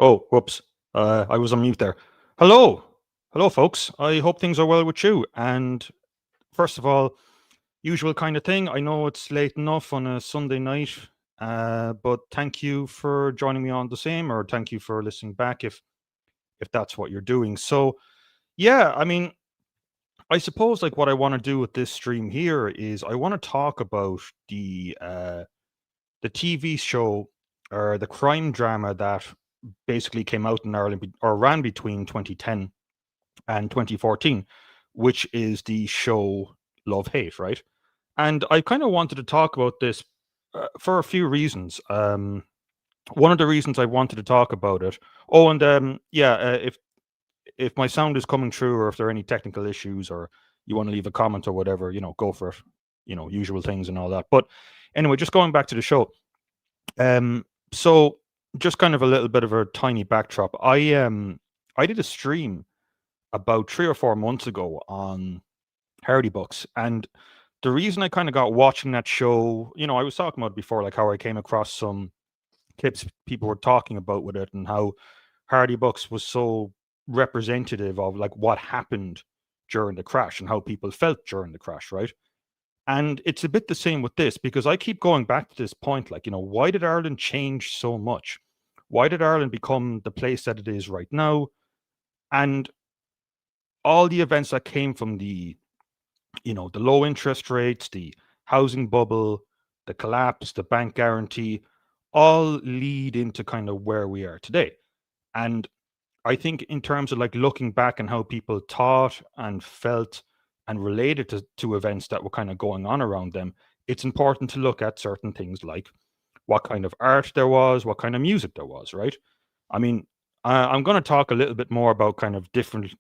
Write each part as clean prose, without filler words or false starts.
Oh, whoops. I was on mute there. Hello. Hello, folks. I hope things are well with you. And first of all, usual kind of thing. I know it's late enough on a Sunday night, but thank you for joining me on the same, or thank you for listening back if that's what you're doing. So, yeah, I mean, I suppose like what I want to do with this stream here is I want to talk about the TV show or the crime drama that basically came out in Ireland or ran between 2010 and 2014, which is the show Love Hate, right? And I kind of wanted to talk about this for a few reasons. One of the reasons I wanted to talk about it. Oh, and yeah, if my sound is coming through, or if there are any technical issues, or you want to leave a comment or whatever, go for it. Usual things and all that. But anyway, just going back to the show. So just kind of a little bit of a tiny backdrop. I did a stream about 3 or 4 months ago on Hardy Books, and the reason I kind of got watching that show, I was talking about it before, like how I came across some clips people were talking about with it, and how Hardy Books was so representative of like what happened during the crash and how people felt during the crash, right? And it's a bit the same with this because I keep going back to this point like, why did Ireland change so much? Why did Ireland become the place that it is right now? And all the events that came from the low interest rates, the housing bubble, the collapse, the bank guarantee, all lead into kind of where we are today. And I think in terms of like looking back and how people thought and felt and related to events that were kind of going on around them, it's important to look at certain things like what kind of art there was, what kind of music there was, right? I mean, I'm going to talk a little bit more about kind of different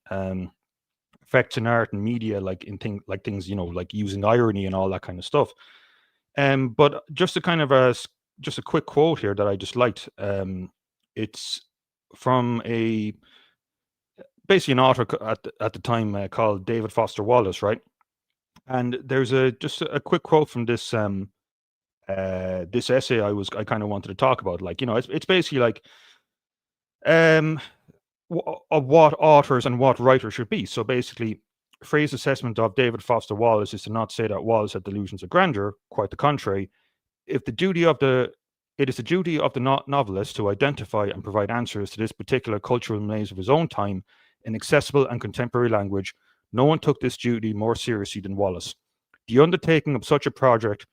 effects in art and media, like in things, like using irony and all that kind of stuff. But just a kind of just a quick quote here that I just liked. It's from a basically an author at the time called David Foster Wallace, right? And there's just a quick quote from this essay I kind of wanted to talk about. Like, it's basically like um of what authors and what writers should be. So basically, Frey's assessment of David Foster Wallace is to not say that Wallace had delusions of grandeur, quite the contrary. If the duty of the It is the duty of the novelist to identify and provide answers to this particular cultural maze of his own time in accessible and contemporary language. No one took this duty more seriously than Wallace. The undertaking of such a project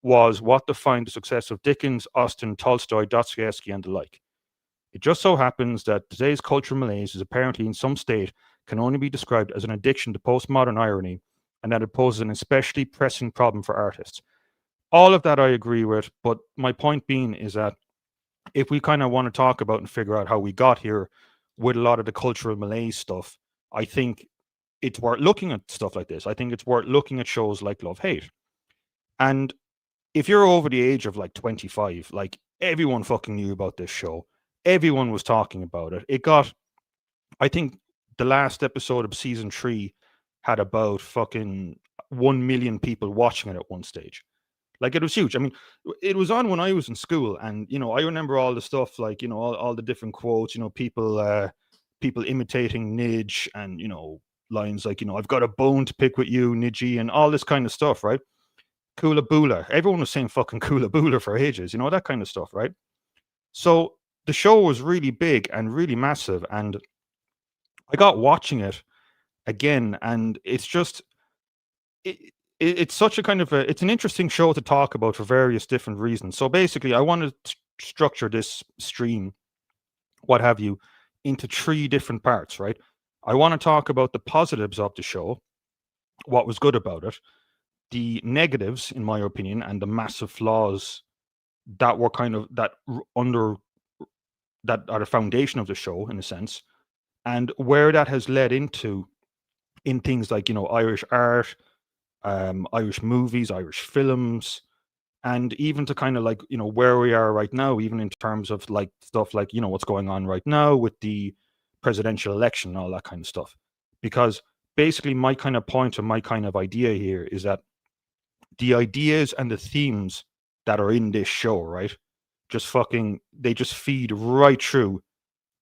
was what defined the success of Dickens, Austen, Tolstoy, Dostoevsky, and the like. It just so happens that today's cultural malaise is apparently in some state can only be described as an addiction to postmodern irony, and that it poses an especially pressing problem for artists. All of that I agree with, but my point being is that if we kind of want to talk about and figure out how we got here with a lot of the cultural malaise stuff, I think it's worth looking at stuff like this. I think it's worth looking at shows like Love Hate. And if you're over the age of like 25, like everyone fucking knew about this show. Everyone was talking about it. I think the last episode of season 3 had about fucking 1 million people watching it at one stage. Like it was huge. I mean, it was on when I was in school, and I remember all the stuff, like all the different quotes. People imitating Nidge, and lines like I've got a bone to pick with you, Nidgy, and all this kind of stuff, right? Kula Bula. Everyone was saying fucking Kula Bula for ages, that kind of stuff, right? So the show was really big and really massive, and I got watching it again, and it's just it's such a kind of it's an interesting show to talk about for various different reasons. So basically, I wanted to structure this stream, what have you, into 3 different parts, right? I want to talk about the positives of the show, what was good about it, the negatives, in my opinion, and the massive flaws that were kind of under that are the foundation of the show, in a sense, and where that has led into in things like Irish art, Irish movies, Irish films, and even to kind of like where we are right now, even in terms of like stuff like what's going on right now with the presidential election and all that kind of stuff. Because basically, my kind of point and my kind of idea here is that the ideas and the themes that are in this show, right, just fucking they just feed right through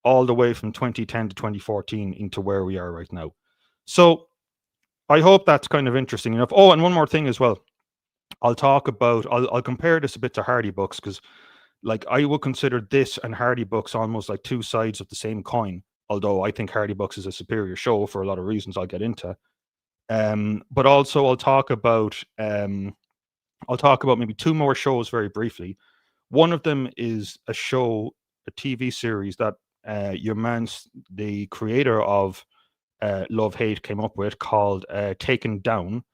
all the way from 2010 to 2014 into where we are right now. So I hope that's kind of interesting enough. Oh, and one more thing as well. I'll compare this a bit to Hardy Books, because like I would consider this and Hardy Books almost like two sides of the same coin. Although I think Hardy Books is a superior show for a lot of reasons I'll get into. But also I'll talk about maybe two more shows very briefly. One of them is a TV series that your man's the creator of Love Hate came up with, called Taken Down.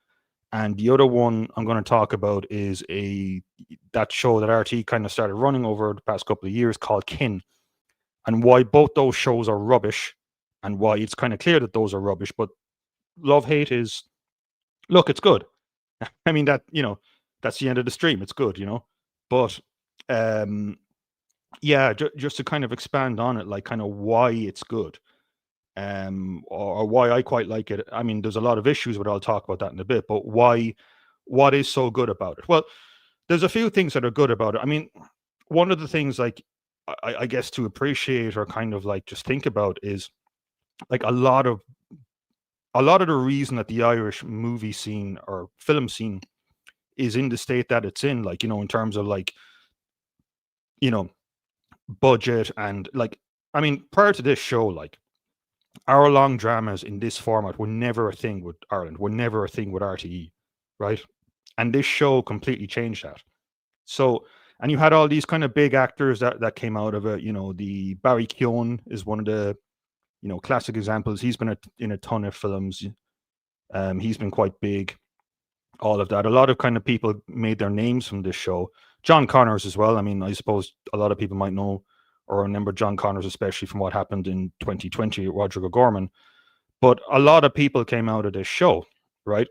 And the other one I'm going to talk about is that show that RT kind of started running over the past couple of years, called Kin, and why both those shows are rubbish, and why it's kind of clear that those are rubbish. But Love Hate is, look, it's good. I mean, that's the end of the stream. It's good. But um, yeah, just to kind of expand on it, like kind of why it's good, or why I quite like it. I mean, there's a lot of issues, but I'll talk about that in a bit. But what is so good about it? Well, there's a few things that are good about it. I mean, one of the things, like, I guess to appreciate or kind of like just think about is like a lot of the reason that the Irish movie scene or film scene is in the state that it's in, like, in terms of like, you know, budget and like, I mean, prior to this show, like, hour long dramas in this format were never a thing with Ireland, were never a thing with RTE, right? And this show completely changed that. So, and you had all these kind of big actors that came out of it. The Barry Keoghan is one of the classic examples. He's been in a ton of films. He's been quite big. All of that. A lot of kind of people made their names from this show. John Connors as well. I mean, I suppose a lot of people might know or remember John Connors, especially from what happened in 2020 with Roger O'Gorman. But a lot of people came out of this show, right?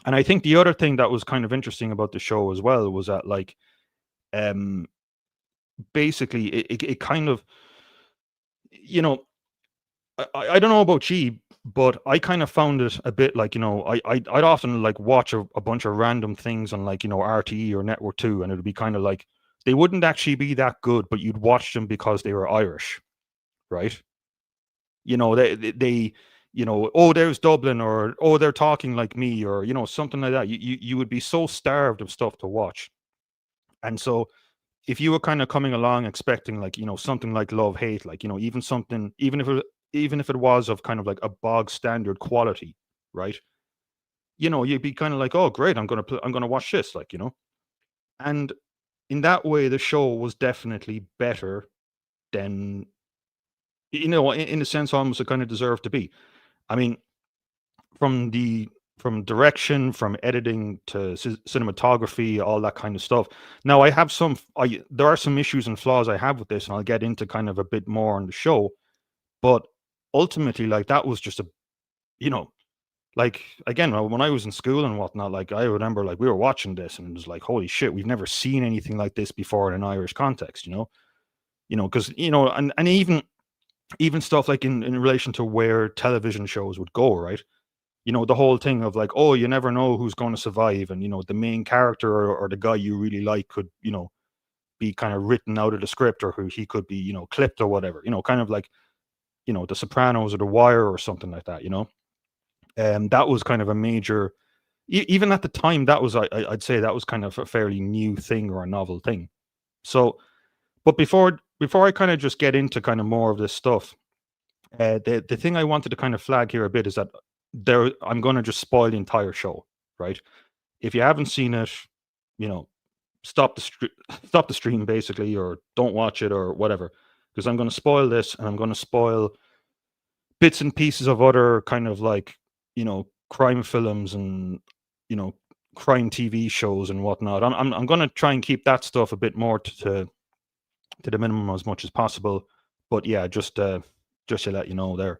And I think the other thing that was kind of interesting about the show as well was that, like, um, basically, it kind of, you know, I don't know about you, but I kind of found it a bit like, I'd often like watch a bunch of random things on, like, RTE or Network 2, and it would be kind of like they wouldn't actually be that good, but you'd watch them because they were Irish, right? They oh, there's Dublin, or oh, they're talking like me, or something like that. You would be so starved of stuff to watch. And so if you were kind of coming along expecting, like, something like Love Hate, like, even something, even if it was of kind of like a bog standard quality, right? You'd be kind of like, oh, great, I'm gonna watch this, like, and in that way the show was definitely better than, in a sense, almost it kind of deserved to be. I mean, from the from direction, from editing to cinematography, all that kind of stuff. Now, there are some issues and flaws I have with this, and I'll get into kind of a bit more on the show. But ultimately, like, that was just you know, like, again, when I was in school and whatnot, like, I remember, like, we were watching this and it was like, holy shit, we've never seen anything like this before in an Irish context, because and even stuff like in relation to where television shows would go, right? The whole thing of like, oh, you never know who's going to survive, and the main character, or the guy you really like could be kind of written out of the script, or who he could be clipped or whatever, kind of like The Sopranos or The Wire or something like that. And that was kind of a major, even at the time, that was I'd say that was kind of a fairly new thing, or a novel thing. So, but before I kind of just get into kind of more of this stuff, the thing I wanted to kind of flag here a bit is that I'm going to just spoil the entire show, right? If you haven't seen it, you know, stop stop the stream basically, or don't watch it or whatever, because I'm going to spoil this, and I'm going to spoil bits and pieces of other kind of like crime films and you know crime TV shows and whatnot. I'm going to try and keep that stuff a bit more to the minimum as much as possible. But yeah, just to let you know there.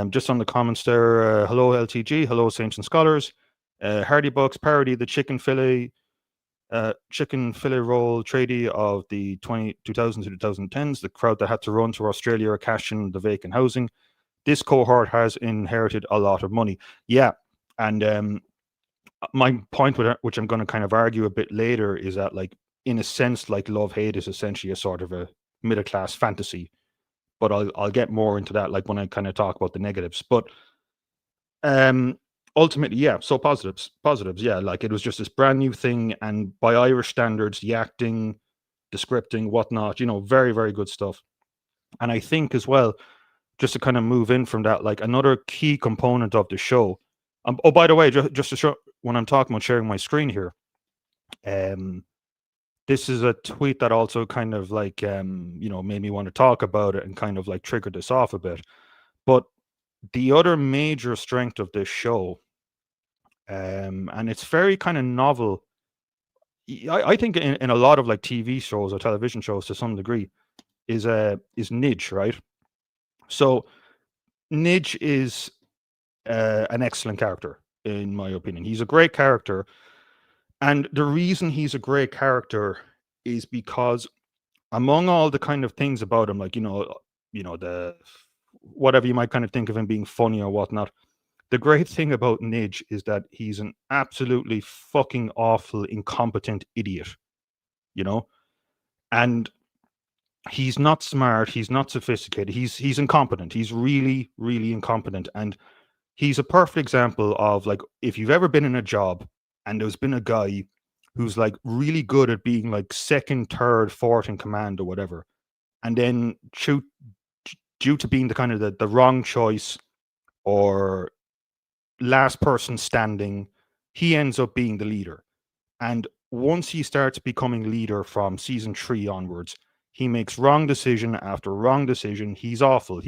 Just on the comments there, hello LTG, hello Saints and Scholars. Hardy Bucks parody the chicken fillet roll tradie of the 2000s to 2010s, the crowd that had to run to Australia or cash in the vacant housing. This cohort has inherited a lot of money. Yeah, and my point with it, which I'm going to kind of argue a bit later, is that, like, in a sense, like, Love Hate is essentially a sort of a middle class fantasy, but I'll get more into that like when I kind of talk about the negatives. But um ultimately, yeah, so positives, yeah, like it was just this brand new thing, and by Irish standards, the acting, the scripting, whatnot, very, very good stuff. And I think as well, just to kind of move in from that, like another key component of the show. Oh, by the way, just to show when I'm talking about sharing my screen here, um, this is a tweet that also kind of like made me want to talk about it and kind of like triggered this off a bit. But the other major strength of this show, and it's very kind of novel. I think in a lot of like TV shows or television shows to some degree is Nidge, right? So Nidge is an excellent character in my opinion. He's a great character, and the reason he's a great character is because among all the kind of things about him, like the whatever you might kind of think of him being funny or whatnot. The great thing about Nidge is that he's an absolutely fucking awful, incompetent idiot, you know, and he's not smart. He's not sophisticated. He's incompetent. He's really, really incompetent, and he's a perfect example of like if you've ever been in a job and there's been a guy who's like really good at being like second, third, fourth in command or whatever, and then due to being the kind of the wrong choice or last person standing, he ends up being the leader. And once he starts becoming leader from season 3 onwards, he makes wrong decision after wrong decision. He's awful.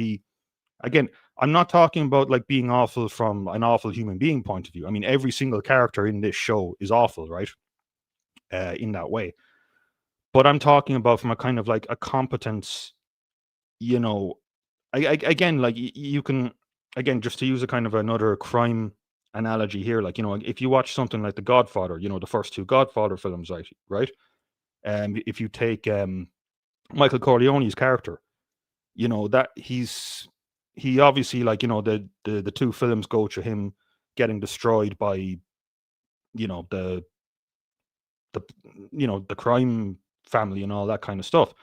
Again, I'm not talking about like being awful from an awful human being point of view. I mean, every single character in this show is awful, right? In that way. But I'm talking about from a kind of like a competence, you know, again, like you can, again, just to use a kind of another crime analogy here, like, if you watch something like The Godfather, the first two Godfather films, right? If you take Michael Corleone's character, that he obviously, like, the two films go to him getting destroyed by, the the the crime family and all that kind of stuff.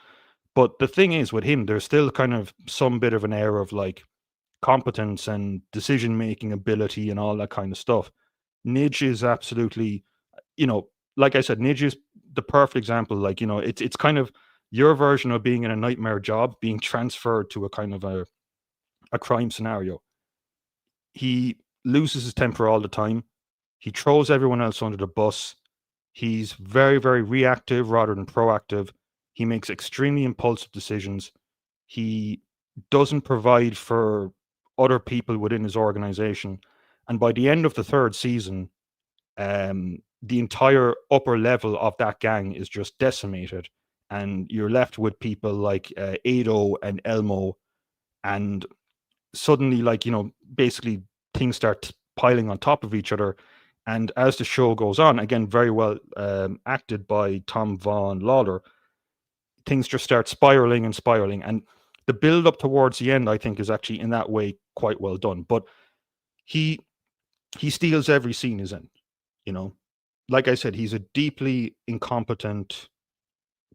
But the thing is with him, there's still kind of some bit of an air of like competence and decision making ability and all that kind of stuff. Nidge is absolutely, like I said, Nidge is the perfect example. Like, it's kind of your version of being in a nightmare job being transferred to a kind of a crime scenario. He loses his temper all the time. He throws everyone else under the bus. He's very, very reactive rather than proactive. He makes extremely impulsive decisions. He doesn't provide for other people within his organization. And by the end of the third season, the entire upper level of that gang is just decimated. And you're left with people like Ado and Elmo. And suddenly, like, basically things start piling on top of each other. And as the show goes on, again, very well acted by Tom Vaughan Lawler, things just start spiraling and spiraling. And the build up towards the end, I think, is actually in that way quite well done. But he steals every scene he's in, you know. Like I said, he's a deeply incompetent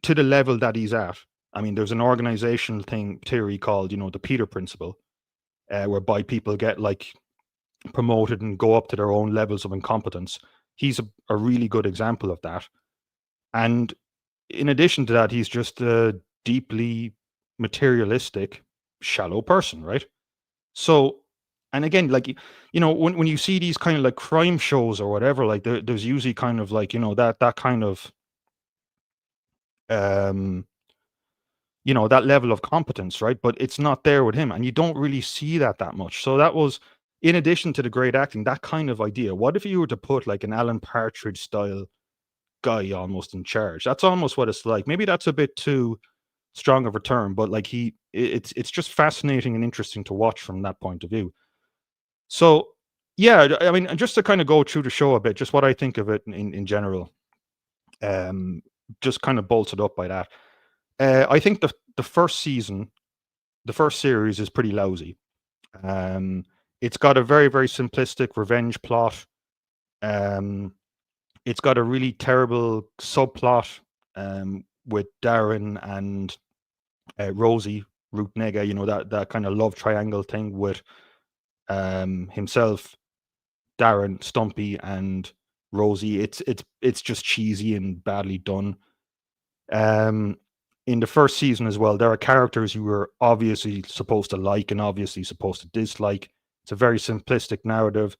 to the level that he's at. I mean, there's an organizational theory called, the Peter Principle, whereby people get like promoted and go up to their own levels of incompetence. He's a really good example of that. And in addition to that, he's just a deeply materialistic, shallow person, right? So, and again, like, when you see these kind of like crime shows or whatever, like there's usually kind of like, that kind of, um, that level of competence, right? But it's not there with him. And you don't really see that much. So that was, in addition to the great acting, that kind of idea. What if you were to put like an Alan Partridge style guy almost in charge? That's almost what it's like. Maybe that's a bit too strong of a term, but like it's just fascinating and interesting to watch from that point of view. So yeah, I mean, just to kind of go through the show a bit, just what I think of it in general, um, just kind of bolted up by that. I think the first season, the first series is pretty lousy. Um, it's got a very, very simplistic revenge plot. Um, it's got a really terrible subplot with Darren and Rosie, Ruth Nega, that kind of love triangle thing with himself, Darren, Stumpy, and Rosie. It's just cheesy and badly done. Um, in the first season as well, there are characters you were obviously supposed to like and obviously supposed to dislike. It's a very simplistic narrative.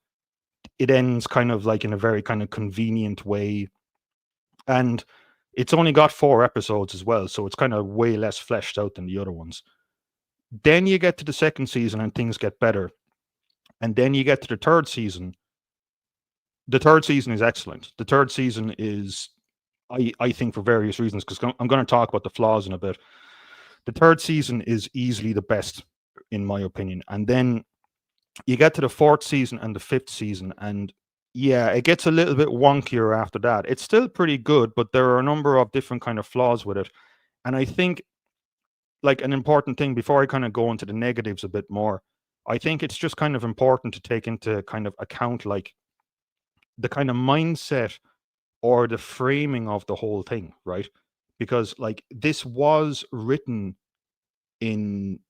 It ends kind of like in a very kind of convenient way, and it's only got 4 episodes as well, so it's kind of way less fleshed out than the other ones. Then you get to the second season and things get better, and then you get to the third season. The third season is excellent. The third season is, I think, for various reasons, because I'm going to talk about the flaws in a bit. The third season is easily the best, in my opinion. And then you get to the fourth season and the fifth season, and yeah, it gets a little bit wonkier after that. It's still pretty good, but there are a number of different kind of flaws with it. And I think, like, an important thing before I kind of go into the negatives a bit more, I think it's just kind of important to take into kind of account, like, the kind of mindset or the framing of the whole thing, right? Because, like, this was written in,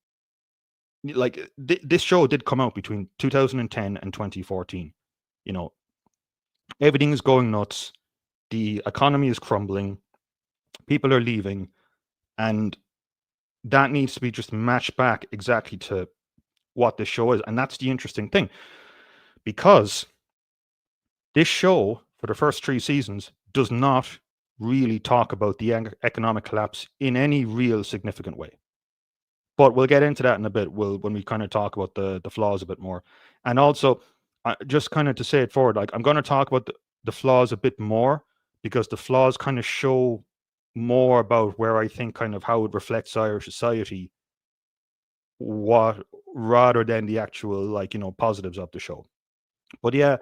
like, this show did come out between 2010 and 2014. You know, everything is going nuts. The economy is crumbling. People are leaving, and that needs to be just matched back exactly to what this show is. And that's the interesting thing, because this show, for the first 3 seasons, does not really talk about the economic collapse in any real significant way. But we'll get into that in a bit. When we kind of talk about the flaws a bit more, and also, just kind of to say it forward, like, I'm going to talk about the flaws a bit more, because the flaws kind of show more about where I think kind of how it reflects Irish society, what rather than the actual, like, positives of the show. But yeah,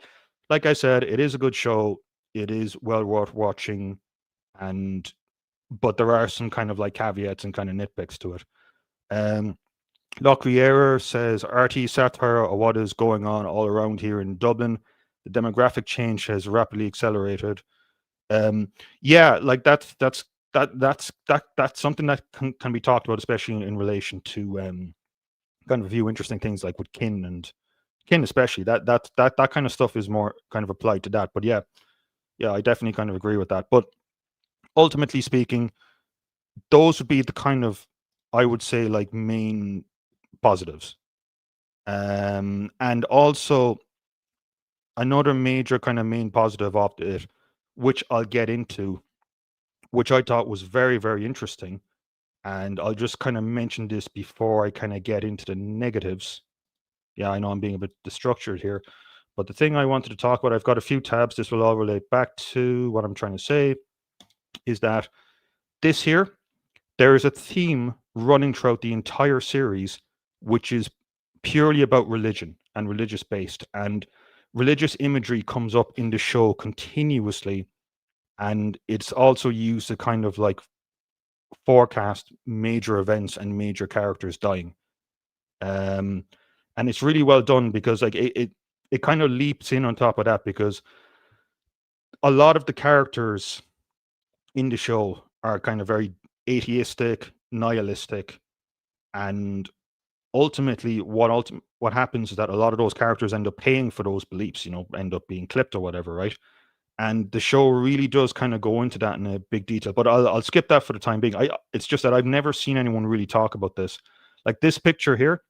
like I said, it is a good show. It is well worth watching, and but there are some kind of like caveats and kind of nitpicks to it. Um, Locriere says RT satire of what is going on all around here in Dublin. The demographic change has rapidly accelerated. Yeah, like that's something that can be talked about, especially in relation to kind of a few interesting things like with kin especially. That kind of stuff is more kind of applied to that. But yeah, I definitely kind of agree with that. But ultimately speaking, those would be the kind of, I would say, like, main positives. And also another major kind of main positive of it, which I'll get into, which I thought was very, very interesting. And I'll just kind of mention this before I kind of get into the negatives. Yeah, I know I'm being a bit destructured here, but the thing I wanted to talk about, I've got a few tabs. This will all relate back to what I'm trying to say, is that this here, there is a theme running throughout the entire series, which is purely about religion and religious based. And religious imagery comes up in the show continuously. And it's also used to kind of like forecast major events and major characters dying. Um, and it's really well done, because like it kind of leaps in on top of that, because a lot of the characters in the show are kind of very atheistic, nihilistic, and ultimately what happens is that a lot of those characters end up paying for those beliefs, end up being clipped or whatever, right? And the show really does kind of go into that in a big detail, but I'll skip that for the time being. It's just that I've never seen anyone really talk about this. Like this picture here,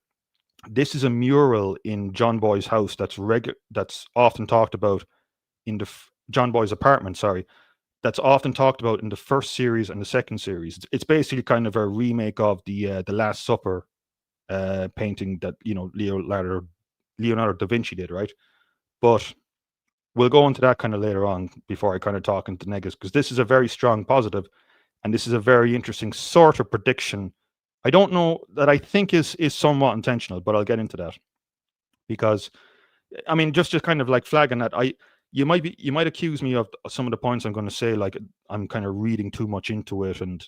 this is a mural in John Boy's house that's often talked about in John Boy's apartment, sorry, that's often talked about in the first series and the second series. It's basically kind of a remake of the Last Supper painting that Leonardo da Vinci did, right? But we'll go into that kind of later on before I kind of talk into negatives, because this is a very strong positive, and this is a very interesting sort of prediction. I don't know that I think is somewhat intentional, but I'll get into that, because I mean, just kind of like flagging that you might accuse me of some of the points I'm going to say, like I'm kind of reading too much into it and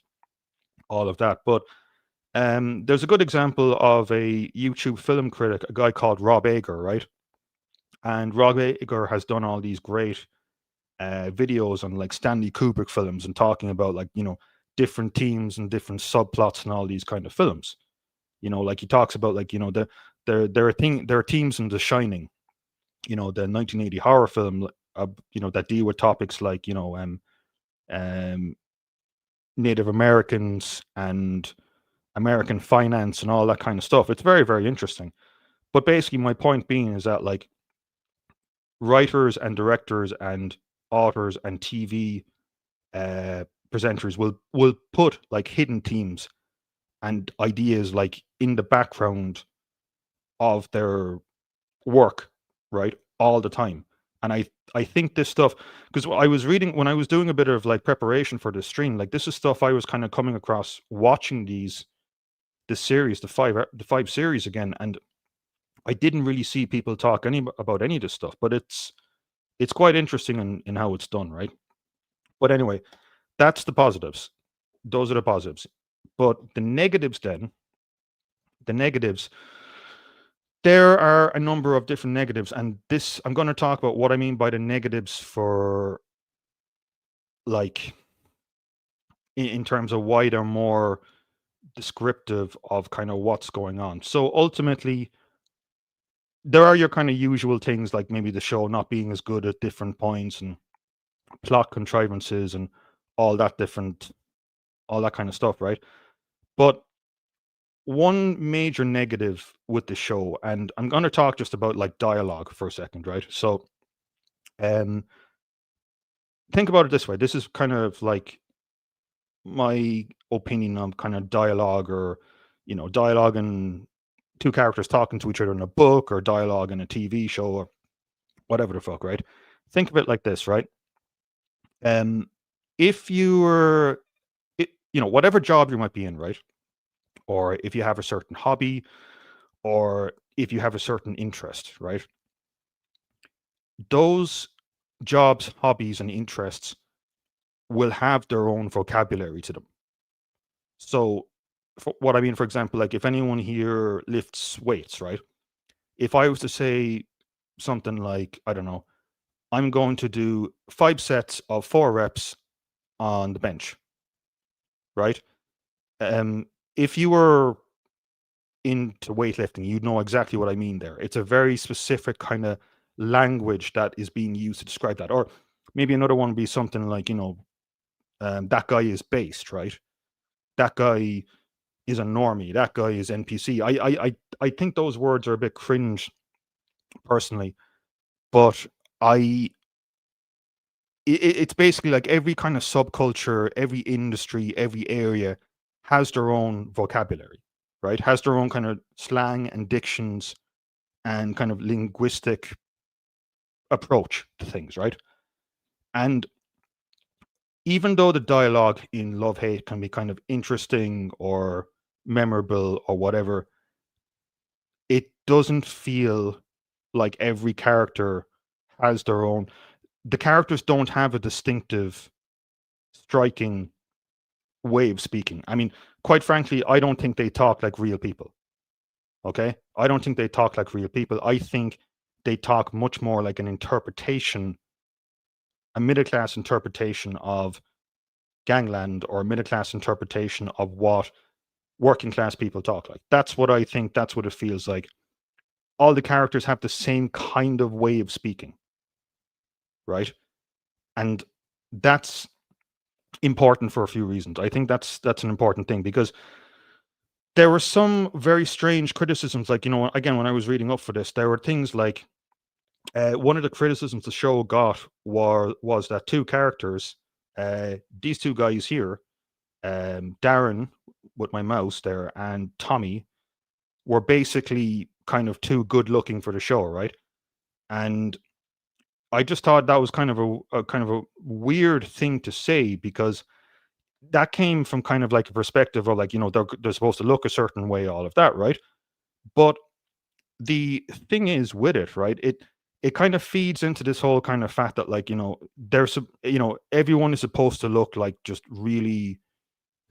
all of that. But there's a good example of a YouTube film critic, a guy called Rob Ager, right? And Rob Ager has done all these great videos on like Stanley Kubrick films and talking about, like, different themes and different subplots and all these kind of films. Like he talks about, like, there are themes in The Shining, the 1980 horror film, that deal with topics like, um, Native Americans and American finance and all that kind of stuff. It's very, very interesting. But basically, my point being is that, like, writers and directors and authors and TV uh, presenters will put like hidden themes and ideas like in the background of their work, right, all the time. And I think this stuff, because I was reading when I was doing a bit of like preparation for this stream, like this is stuff I was kind of coming across watching this series, the five series again, and I didn't really see people talk about any of this stuff, but it's quite interesting in how it's done, right? But anyway, that's the positives. Those are the positives. But the negatives, there are a number of different negatives, and this I'm going to talk about what I mean by the negatives for, like, in terms of why they're more descriptive of kind of what's going on. So ultimately, there are your kind of usual things, like maybe the show not being as good at different points and plot contrivances and all that different all that kind of stuff, right? But one major negative with the show, and I'm going to talk just about like dialogue for a second, right? So, um, think about it this way. This is kind of like my opinion on kind of dialogue, or dialogue and two characters talking to each other in a book, or dialogue in a TV show, or whatever the fuck, right? Think of it like this, right? Um, if you were, whatever job you might be in, right? Or if you have a certain hobby, or if you have a certain interest, right? Those jobs, hobbies, and interests will have their own vocabulary to them. So, what I mean, for example, like if anyone here lifts weights, right? If I was to say something like, I don't know, I'm going to do 5 sets of 4 reps on the bench, right? If you were into weightlifting, you'd know exactly what I mean there. It's a very specific kind of language that is being used to describe that. Or maybe another one would be something like, that guy is based, right? That guy is a normie. That guy is NPC. I think those words are a bit cringe personally, but I it's basically like every kind of subculture, every industry, every area has their own vocabulary, right? Has their own kind of slang and dictions and kind of linguistic approach to things, right? And even though the dialogue in Love Hate can be kind of interesting or memorable or whatever, it doesn't feel like every character has their own. The characters don't have a distinctive, striking way of speaking. I mean, quite frankly, I don't think they talk like real people. Okay? I don't think they talk like real people. I think they talk much more like an interpretation, a middle class interpretation of gangland, or a middle class interpretation of what working class people talk like. That's what I think. That's what it feels like. All the characters have the same kind of way of speaking, right? And that's important for a few reasons. I think that's an important thing, because there were some very strange criticisms. Like, again, when I was reading up for this, there were things like, one of the criticisms the show got was that two characters, these two guys here, Darren with my mouse there and Tommy, were basically kind of too good looking for the show, right? And I just thought that was kind of a kind of a weird thing to say, because that came from kind of like a perspective of, like, they're supposed to look a certain way, all of that, right? But the thing is with it, right? It kind of feeds into this whole kind of fact that, like, everyone is supposed to look like just really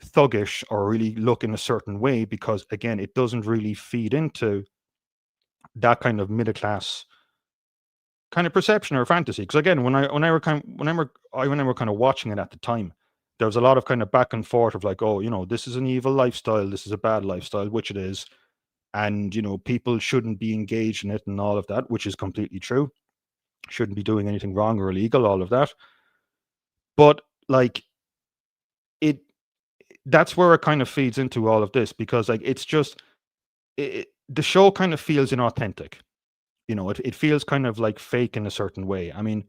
thuggish or really look in a certain way, because again, it doesn't really feed into that kind of middle class kind of perception or fantasy. Because again, when I were kind of watching it at the time, there was a lot of kind of back and forth of like, oh, this is an evil lifestyle, this is a bad lifestyle, which it is, and people shouldn't be engaged in it and all of that, which is completely true. Shouldn't be doing anything wrong or illegal, all of that. But like it, that's where it kind of feeds into all of this, because like it's just the show kind of feels inauthentic. It feels kind of like fake in a certain way. I mean,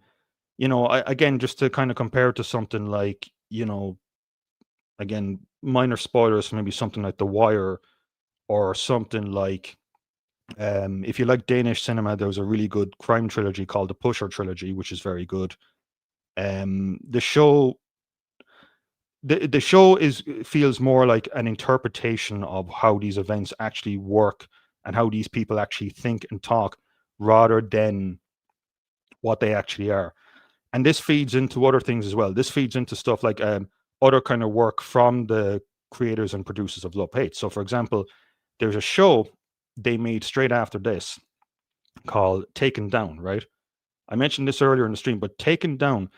again, just to kind of compare it to something like, again, minor spoilers for maybe something like The Wire, or something like, if you like Danish cinema, there was a really good crime trilogy called the Pusher trilogy, which is very good. The show, the show feels more like an interpretation of how these events actually work and how these people actually think and talk, rather than what they actually are. And this feeds into other things as well. This feeds into stuff like other kind of work from the creators and producers of Love Hate. So, for example, there's a show they made straight after this called Taken Down, right? I mentioned this earlier in the stream, but Taken Down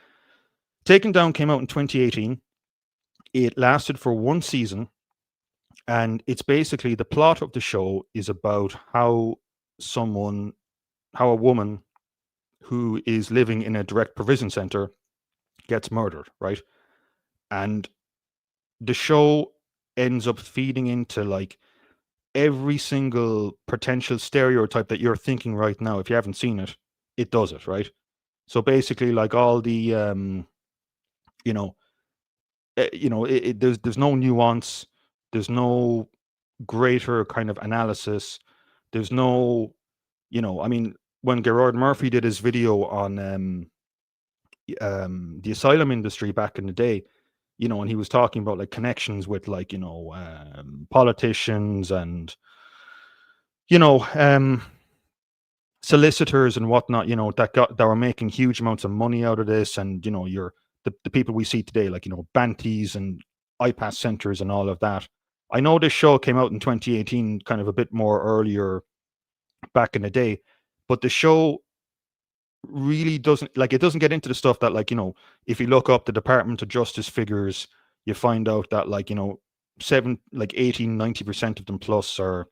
came out in 2018. It lasted for one season, and it's basically, the plot of the show is about how a woman who is living in a direct provision center gets murdered, right? And the show ends up feeding into like every single potential stereotype that you're thinking right now. If you haven't seen it, it does it, right? So basically, like all the you know there's no nuance, there's no greater kind of analysis, there's no, I mean, when Gerard Murphy did his video on the asylum industry back in the day, and he was talking about like connections with like, politicians and, solicitors and whatnot, that were making huge amounts of money out of this. And, the people we see today, like, Banties and iPass centers and all of that. I know this show came out in 2018, kind of a bit more earlier back in the day, but the show really doesn't, like, it doesn't get into the stuff that, like, if you look up the Department of Justice figures, you find out that, like, 18, 90% of them plus are,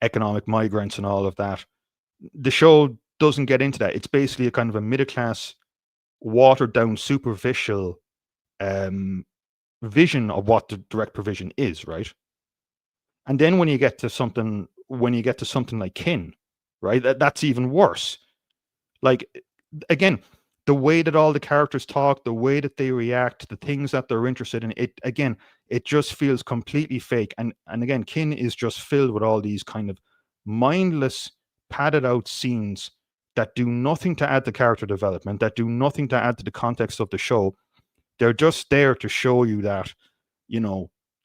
economic migrants and all of that. The show doesn't get into that. It's basically a kind of a middle class, watered down, superficial vision of what the direct provision is, right? And then when you get to something like Kin, right, that's even worse. Like, again, the way that all the characters talk, the way that they react, the things that they're interested in, it just feels completely fake. And again, Kin is just filled with all these kind of mindless, padded out scenes that do nothing to add to character development, that do nothing to add to the context of the show. They're just there to show you that,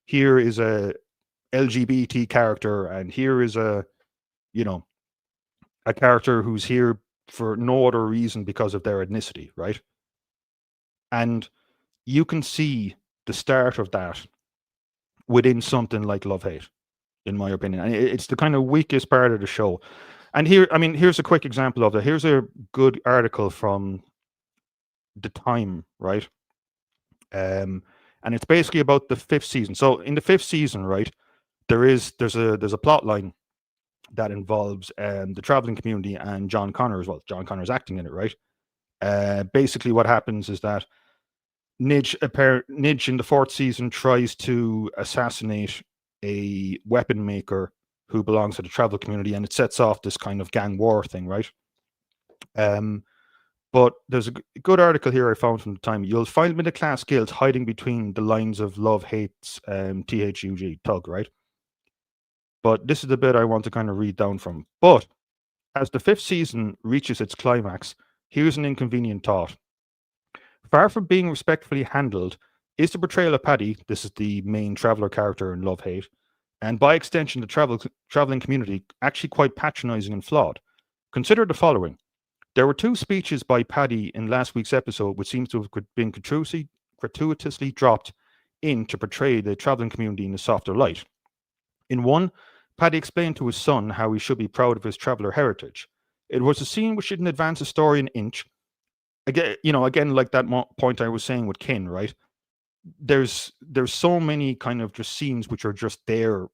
here is a LGBT character, and here is a character who's here for no other reason because of their ethnicity, right? And you can see the start of that within something like Love Hate, in my opinion. And it's the kind of weakest part of the show. And here's a quick example of that. Here's a good article from The Time, right? And it's basically about the 5th season. So in the 5th season, right, there's a plot line that involves the traveling community and John Connor as well. John Connor's acting in it, right? Basically, what happens is that Nidge in the 4th season tries to assassinate a weapon maker who belongs to the travel community, and it sets off this kind of gang war thing, right? But there's a good article here I found from The Time. You'll find middle class guilt hiding between the lines of Love Hate's THUG, Tug, right? But this is the bit I want to kind of read down from. But as the 5th season reaches its climax, here's an inconvenient thought. Far from being respectfully handled is the portrayal of Paddy, this is the main traveler character in Love Hate, and by extension the traveling community, actually quite patronizing and flawed. Consider the following. There were 2 speeches by Paddy in last week's episode which seems to have been gratuitously dropped in to portray the traveling community in a softer light. In one, Paddy explained to his son how he should be proud of his traveler heritage. It was a scene which didn't advance the story an inch. Again, like that point I was saying with Kin, right? there's so many kind of just scenes which are just there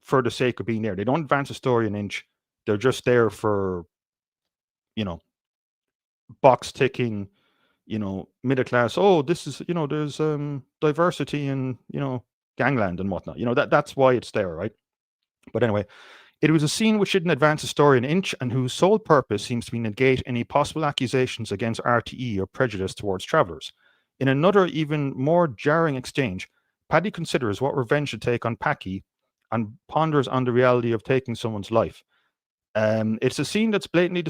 for the sake of being there. They don't advance the story an inch. They're just there for, you know, box ticking, middle class. Oh, this is, there's diversity in, gangland and whatnot. That's why it's there, right? But anyway, it was a scene which didn't advance the story an inch and whose sole purpose seems to be negate any possible accusations against RTE or prejudice towards travellers. In another, even more jarring exchange, Paddy considers what revenge should take on Packy and ponders on the reality of taking someone's life. It's a scene that's blatantly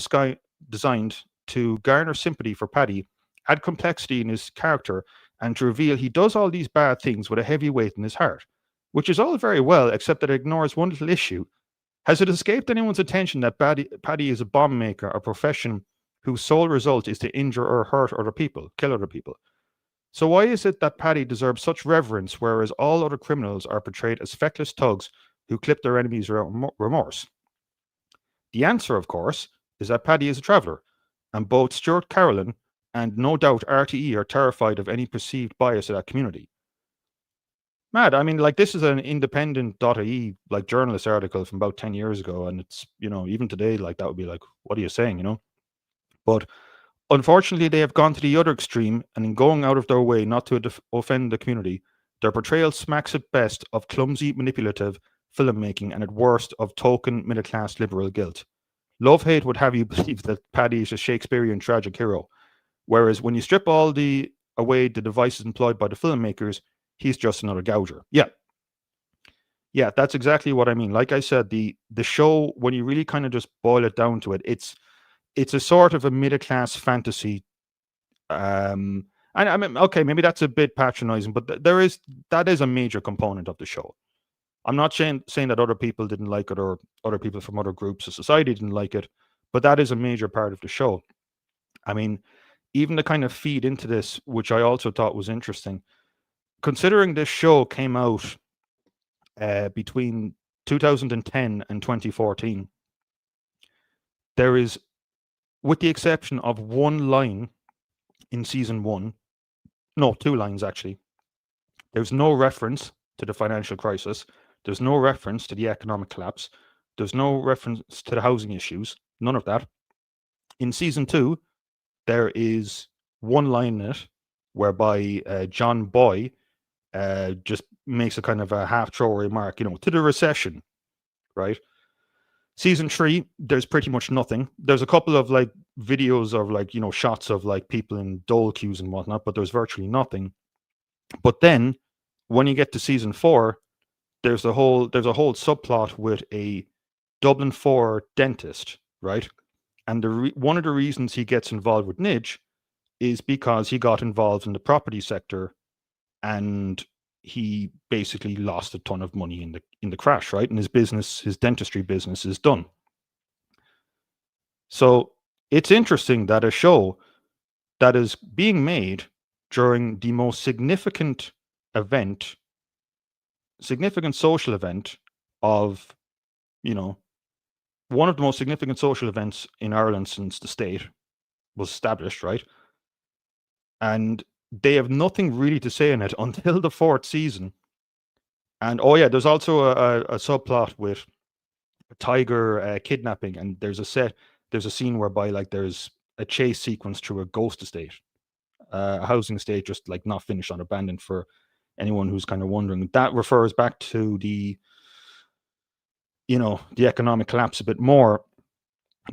designed to garner sympathy for Paddy, add complexity in his character, and to reveal he does all these bad things with a heavy weight in his heart, which is all very well, except that it ignores one little issue. Has it escaped anyone's attention that Paddy is a bomb maker, a profession whose sole result is to injure or hurt other people, kill other people? So why is it that Paddy deserves such reverence, whereas all other criminals are portrayed as feckless thugs who clip their enemies without remorse? The answer, of course, is that Paddy is a traveller, and both Stuart Carolyn and no doubt RTE are terrified of any perceived bias of that community. Mad. I mean, like, this is an independent.ie like journalist article from about 10 years ago, and it's, even today, like, that would be like, what are you saying? But unfortunately, they have gone to the other extreme, and in going out of their way not to offend the community, their portrayal smacks at best of clumsy, manipulative filmmaking and at worst of token middle class liberal guilt. Love hate would have you believe that Paddy is a Shakespearean tragic hero, whereas when you strip away the devices employed by the filmmakers, he's just another gouger. Yeah, that's exactly what I mean. Like I said, the show, when you really kind of just boil it down to it, it's a sort of a middle class fantasy. And I mean, okay, maybe that's a bit patronizing, but that is a major component of the show. I'm not saying that other people didn't like it or other people from other groups of society didn't like it, but that is a major part of the show. I mean, even the kind of feed into this, which I also thought was interesting, considering this show came out between 2010 and 2014, there is, with the exception of one line in season one, no, two lines actually, there's no reference to the financial crisis. There's no reference to the economic collapse. There's no reference to the housing issues. None of that. In season two, there is one line in it whereby John Boy just makes a kind of a half throw remark, to the recession, right? Season three, there's pretty much nothing. There's a couple of like videos of like, shots of like people in dole queues and whatnot, but there's virtually nothing. But then when you get to season four, there's a whole subplot with a Dublin 4 dentist, right? And one of the reasons he gets involved with Nidge is because he got involved in the property sector and he basically lost a ton of money in the crash, right? And his dentistry business is done. So it's interesting that a show that is being made during the most significant social event of, one of the most significant social events in Ireland since the state was established, right? And they have nothing really to say in it until the fourth season. And oh yeah, there's also a subplot with a tiger kidnapping, and there's a scene whereby like there's a chase sequence through a ghost estate, a housing estate just like not finished on, abandoned, for anyone who's kind of wondering. That refers back to the economic collapse a bit more,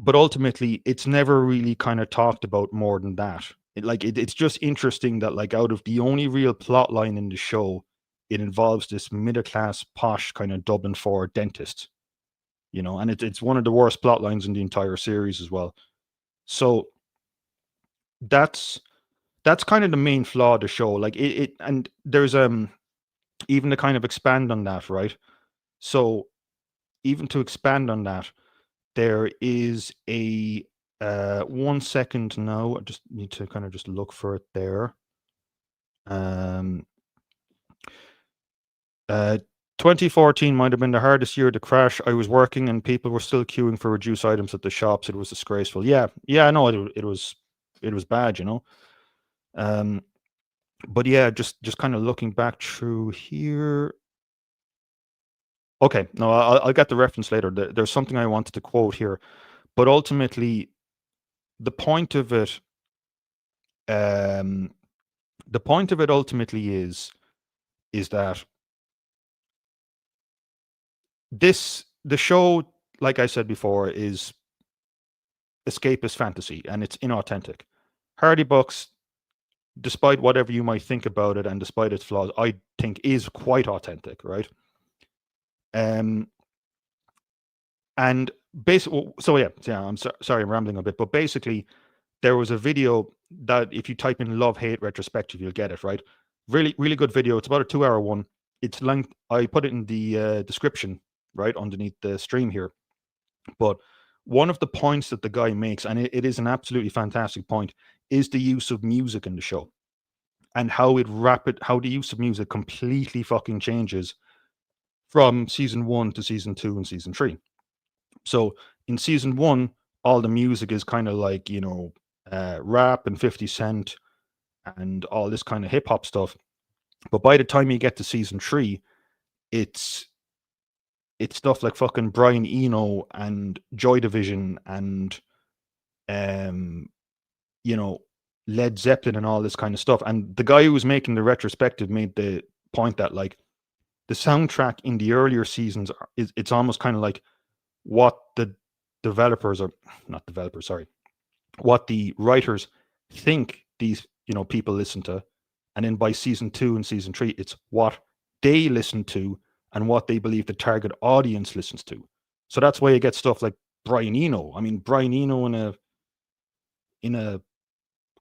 but ultimately it's never really kind of talked about more than that. It's just interesting that like out of the only real plot line in the show, it involves this middle class posh kind of Dublin 4 dentist, and it's one of the worst plot lines in the entire series as well. So that's kind of the main flaw of the show. Like it and there's even to kind of expand on that, right? So even to expand on that, there is a 1 second now. I just need to kind of just look for it there. 2014 might have been the hardest year to crash. I was working and people were still queuing for reduced items at the shops. It was disgraceful. Yeah, I know it was bad, But yeah, just kind of looking back through here. Okay, no, I'll get the reference later. There's something I wanted to quote here, but ultimately, the point of it, um, the point of it ultimately is that the show, like I said before, is escapist fantasy and it's inauthentic. Hardy Bucks, despite whatever you might think about it and despite its flaws, I think is quite authentic, right? Um, and basically, so yeah, sorry, I'm rambling a bit, but basically, there was a video that if you type in love hate retrospective, you'll get it, right? Really, really good video. It's about a 2 hour one. It's length. I put it in the description, right, underneath the stream here. But one of the points that the guy makes, and it is an absolutely fantastic point, is the use of music in the show and how the use of music completely fucking changes from season one to season two and season three. So in season one, all the music is kind of like, rap and 50 Cent and all this kind of hip hop stuff. But by the time you get to season three, it's it's stuff like fucking Brian Eno and Joy Division and um you know Led Zeppelin and all this kind of stuff. And the guy who was making the retrospective made the point that like the soundtrack in the earlier seasons it's almost kind of like what the developers are not developers, sorry, what the writers think these people listen to, and then by season two and season three, it's what they listen to and what they believe the target audience listens to. So that's why you get stuff like Brian Eno. I mean, Brian Eno in a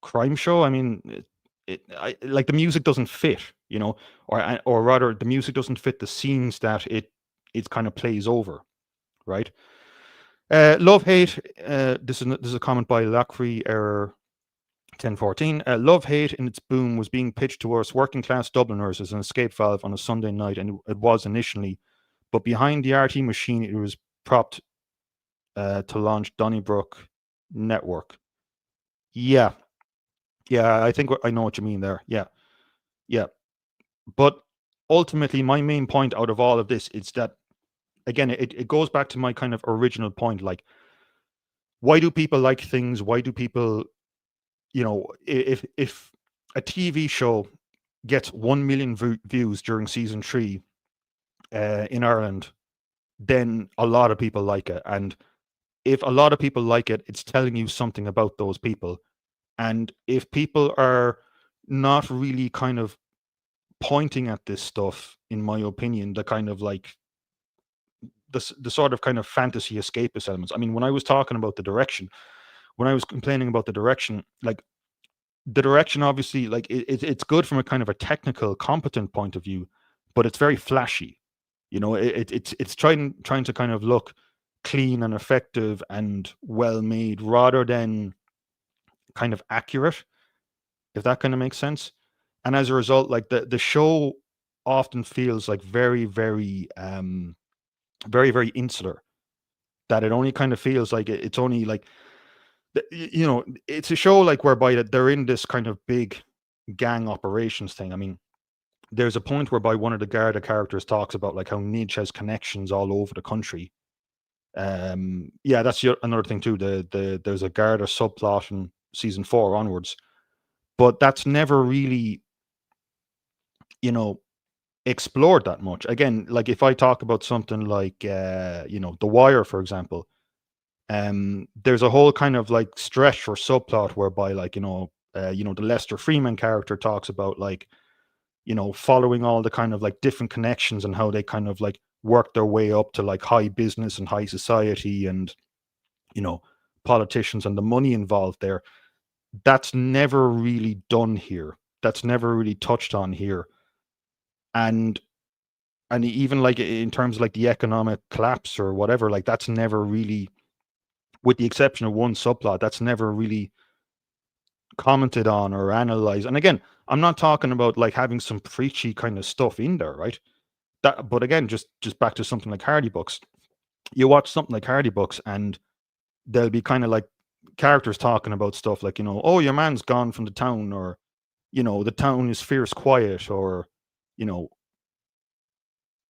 crime show. I mean, like the music doesn't fit, or rather, the music doesn't fit the scenes that it kind of plays over, right? Love hate. This is a comment by Lacry Error 1014. Love hate in its boom was being pitched to us working class Dubliners as an escape valve on a Sunday night, and it was initially, but behind the RT machine, it was propped to launch Donnybrook Network. Yeah, yeah, I think I know what you mean there. Yeah, yeah, but ultimately, my main point out of all of this is that again, it goes back to my kind of original point, like why do people like things? Why do people, if a TV show gets 1 million views during season three in Ireland, then a lot of people like it. And if a lot of people like it, it's telling you something about those people. And if people are not really kind of pointing at this stuff, in my opinion, the kind of like the sort of kind of fantasy escapist elements. I mean, when I was talking about the direction, when I was complaining about the direction, like the direction obviously like it's good from a kind of a technical competent point of view, but it's very flashy. It's trying to kind of look clean and effective and well made rather than kind of accurate, if that kind of makes sense. And as a result, like the show often feels like very insular, that it only kind of feels like it's only like it's a show like whereby that they're in this kind of big gang operations thing. I mean, there's a point whereby one of the Garda characters talks about like how Nidge has connections all over the country. Yeah, that's another thing too. There's a Garda subplot in season four onwards, but that's never really you know explored that much. Again, like if I talk about something like The Wire, for example, there's a whole kind of like stretch or subplot whereby like the Lester Freeman character talks about like following all the kind of like different connections and how they kind of like work their way up to like high business and high society and you know politicians and the money involved there. That's never really done here. That's never really touched on here. And and even like in terms of like the economic collapse or whatever, like that's never really, with the exception of one subplot, that's never really commented on or analyzed. And again, I'm not talking about like having some preachy kind of stuff in there, right? But again, just back to something like Hardy Books. You watch something like Hardy Books, and there'll be kind of like characters talking about stuff like, oh, your man's gone from the town, or the town is fierce quiet, or you know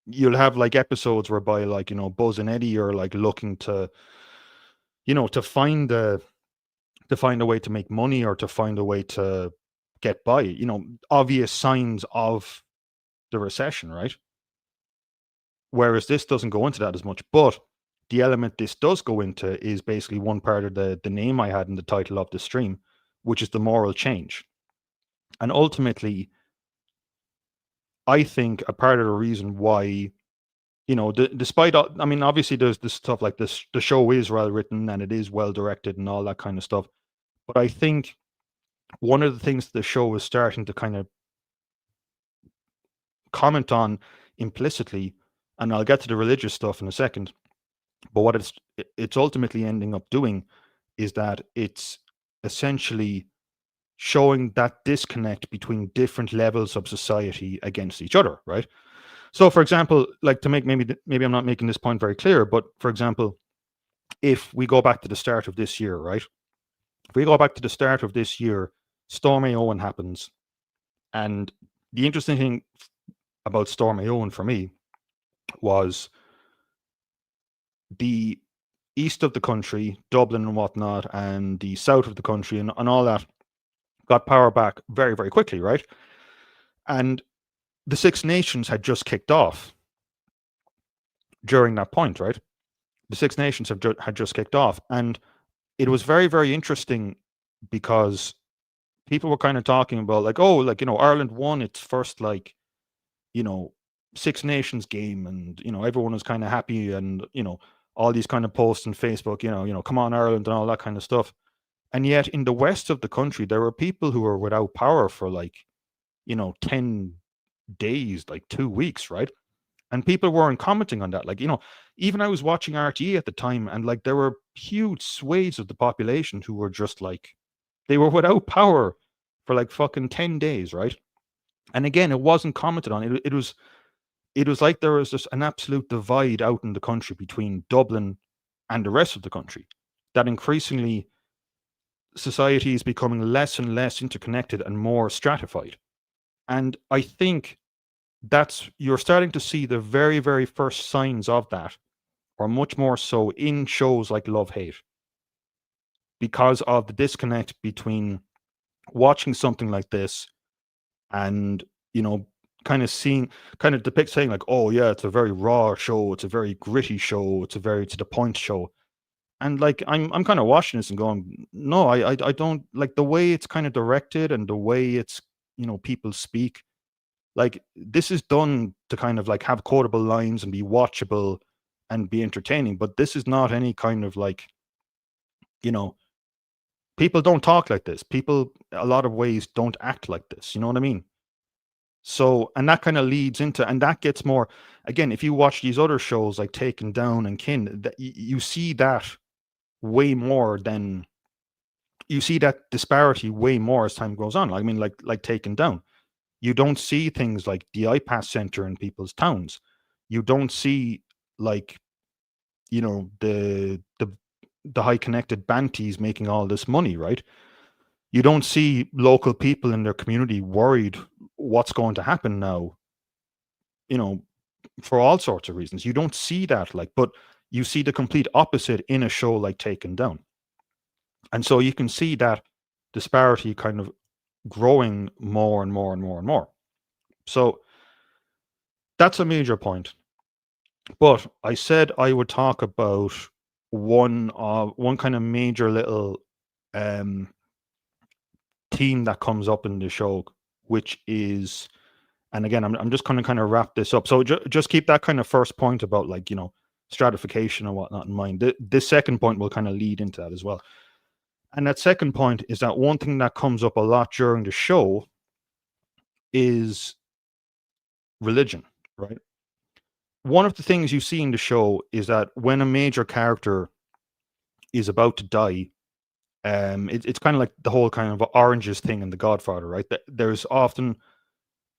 you'll have like episodes whereby like Buzz and Eddie are like looking to to find a way to make money, or to find a way to get by, obvious signs of the recession, right? Whereas this doesn't go into that as much. But the element this does go into is basically one part of the name I had in the title of the stream, which is the moral change. And ultimately, I think a part of the reason why, despite I mean, obviously there's this stuff like this, the show is well written and it is well directed and all that kind of stuff. But I think one of the things the show is starting to kind of comment on implicitly, and I'll get to the religious stuff in a second, but what it's ultimately ending up doing is that it's essentially showing that disconnect between different levels of society against each other, right? So, for example, like to make maybe I'm not making this point very clear, but for example, if we go back to the start of this year, right? If we go back to the start of this year, Storm Owen happens, and the interesting thing about Storm Owen for me was the east of the country, Dublin and whatnot, and the south of the country and all that got power back very, very quickly, right? And the Six Nations had just kicked off during that point, right? The Six Nations had just kicked off. And it was very, very interesting because people were kind of talking about like, oh, like, Ireland won its first, like, you know, Six Nations game, and, everyone was kind of happy, and, all these kind of posts on Facebook, come on Ireland and all that kind of stuff. And yet in the west of the country, there were people who were without power for like, 10 days, like 2 weeks, right? And people weren't commenting on that. Like, even I was watching RTE at the time, and like there were huge swathes of the population who were just like, they were without power for like fucking 10 days, right? And again, it wasn't commented on. It was like there was just an absolute divide out in the country between Dublin and the rest of the country. That increasingly society is becoming less and less interconnected and more stratified. And I think you're starting to see the very, very first signs of that, or much more so in shows like Love Hate, because of the disconnect between watching something like this and, you know, kind of depict saying like, oh yeah, it's a very raw show, it's a very gritty show, it's a very to the point show. And like I'm kind of watching this and going, no, I don't like the way it's kind of directed and the way it's, people speak. Like this is done to kind of like have quotable lines and be watchable and be entertaining, but this is not any kind of like, you know, people don't talk like this. People a lot of ways don't act like this. You know what I mean? So, and that kind of leads into, and that gets more, again, if you watch these other shows like Taken Down and Kin, that you see that way more than you see that disparity way more as time goes on. I mean, like Taken Down, you don't see things like the iPass center in people's towns. You don't see like the high connected banties making all this money, right? You don't see local people in their community worried what's going to happen now, you know, for all sorts of reasons. You don't see that, like, but you see the complete opposite in a show like Taken Down. And so you can see that disparity kind of growing more and more and more and more. So that's a major point. But I said I would talk about one kind of major little um theme that comes up in the show, which is, and again, I'm just kind of wrap this up. So just keep that kind of first point about like stratification and whatnot in mind. This second point will kind of lead into that as well. And that second point is that one thing that comes up a lot during the show is religion, right? One of the things you see in the show is that when a major character is about to die, it's kind of like the whole kind of oranges thing in The Godfather, right? There's often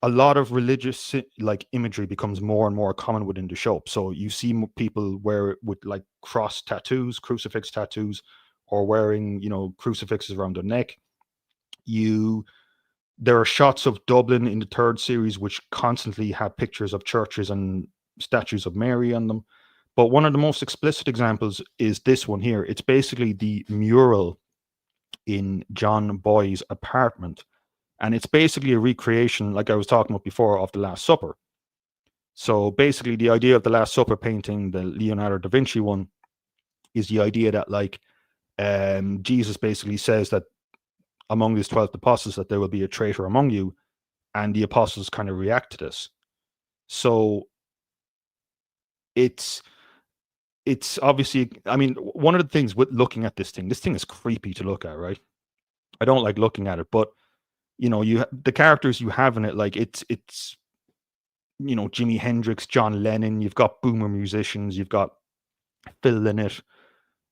a lot of religious like imagery becomes more and more common within the show. So you see people wear it with like cross tattoos, crucifix tattoos, or wearing crucifixes around their neck. You There are shots of Dublin in the third series which constantly have pictures of churches and statues of Mary on them. But one of the most explicit examples is this one here. It's basically the mural in John Boy's apartment. And it's basically a recreation, like I was talking about before, of the Last Supper. So basically, the idea of the Last Supper painting, the Leonardo da Vinci one, is the idea that like Jesus basically says that among his 12 apostles that there will be a traitor among you, and the apostles kind of react to this. So it's obviously, I mean, one of the things with looking at this thing is creepy to look at, right? I don't like looking at it, but you know, the characters you have in it, like it's you know, Jimi Hendrix, John Lennon, you've got boomer musicians, you've got Phil Lynott,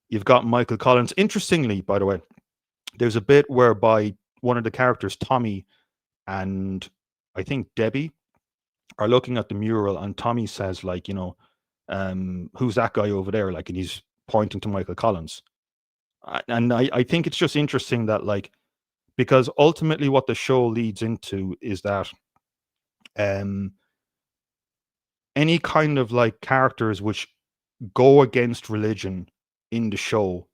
you've got Michael Collins. Interestingly, by the way, there's a bit whereby one of the characters, Tommy, and I think Debbie, are looking at the mural, and Tommy says, like, you know, who's that guy over there? Like, and he's pointing to Michael Collins. And I think it's just interesting that, like, because ultimately what the show leads into is that um, any kind of like characters which go against religion in the show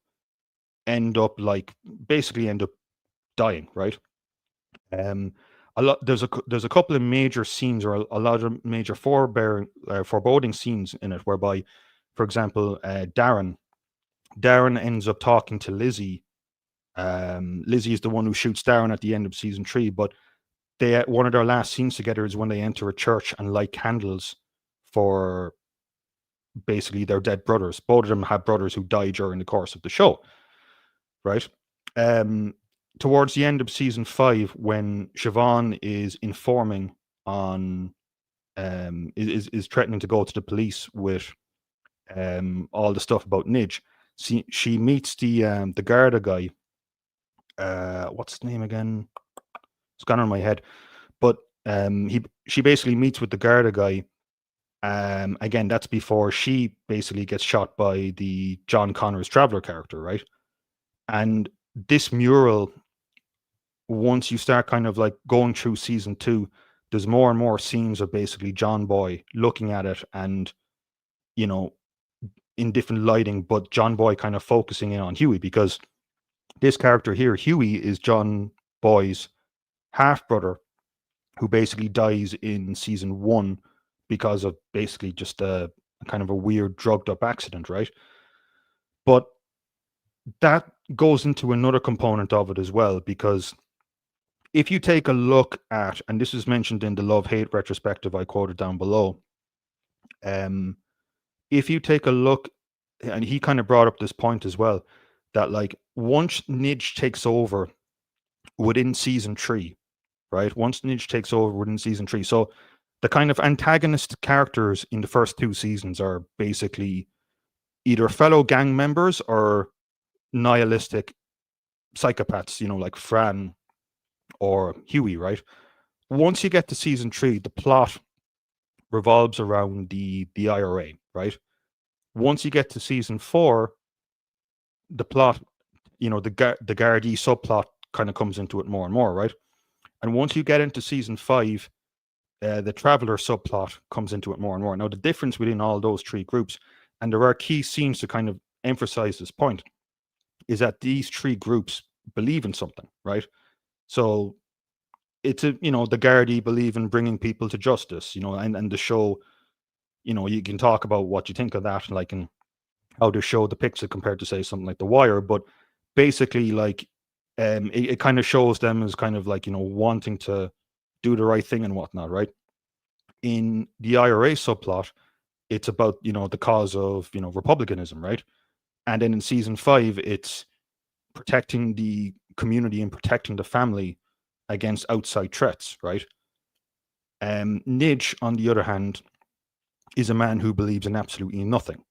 end up like basically end up dying, right? Um, a lot there's a couple of major scenes or a lot of major foreboding scenes in it, whereby, for example, Darren ends up talking to Lizzie. Lizzie is the one who shoots Darren at the end of season 3, but they one of their last scenes together is when they enter a church and light candles for basically their dead brothers. Both of them have brothers who died during the course of the show, right? Um, Towards the end of season 5, when Siobhan is informing on, is threatening to go to the police with all the stuff about Nidge, she meets the Garda guy. What's his name again? It's gone on my head. But she basically meets with the Garda guy. Again, that's before she basically gets shot by the John Connors Traveler character, right? And this mural, once you start kind of like going through season 2, there's more and more scenes of basically John Boy looking at it and, you know, in different lighting, but John Boy kind of focusing in on Huey, because this character here, Huey, is John Boy's half brother who basically dies in season 1 because of basically just a kind of a weird drugged up accident, right? But that goes into another component of it as well, because if you take a look at, and this is mentioned in the Love Hate retrospective I quoted down below, if you take a look, and he kind of brought up this point as well, that like once Nidge takes over within season 3, right? Once Nidge takes over within season 3, so the kind of antagonist characters in the first 2 seasons are basically either fellow gang members or nihilistic psychopaths, you know, like Fran or Huey, right? Once you get to season 3, the plot revolves around the IRA, right? Once you get to season 4, the plot, you know, the Gardaí subplot kind of comes into it more and more, right? And once you get into season 5, the Traveler subplot comes into it more and more. Now, the difference within all those 3 groups, and there are key scenes to kind of emphasize this point, is that these 3 groups believe in something, right? So it's a, you know, the Gardaí believe in bringing people to justice, you know, and the show, you know, you can talk about what you think of that, like, and how the show depicts it compared to say something like The Wire, but basically, like, it kind of shows them as kind of like, you know, wanting to do the right thing and whatnot, right? In the IRA subplot, it's about, you know, the cause of, you know, republicanism, right? And then in season 5, it's protecting the community and protecting the family against outside threats, right? Nidge, on the other hand, is a man who believes in absolutely nothing,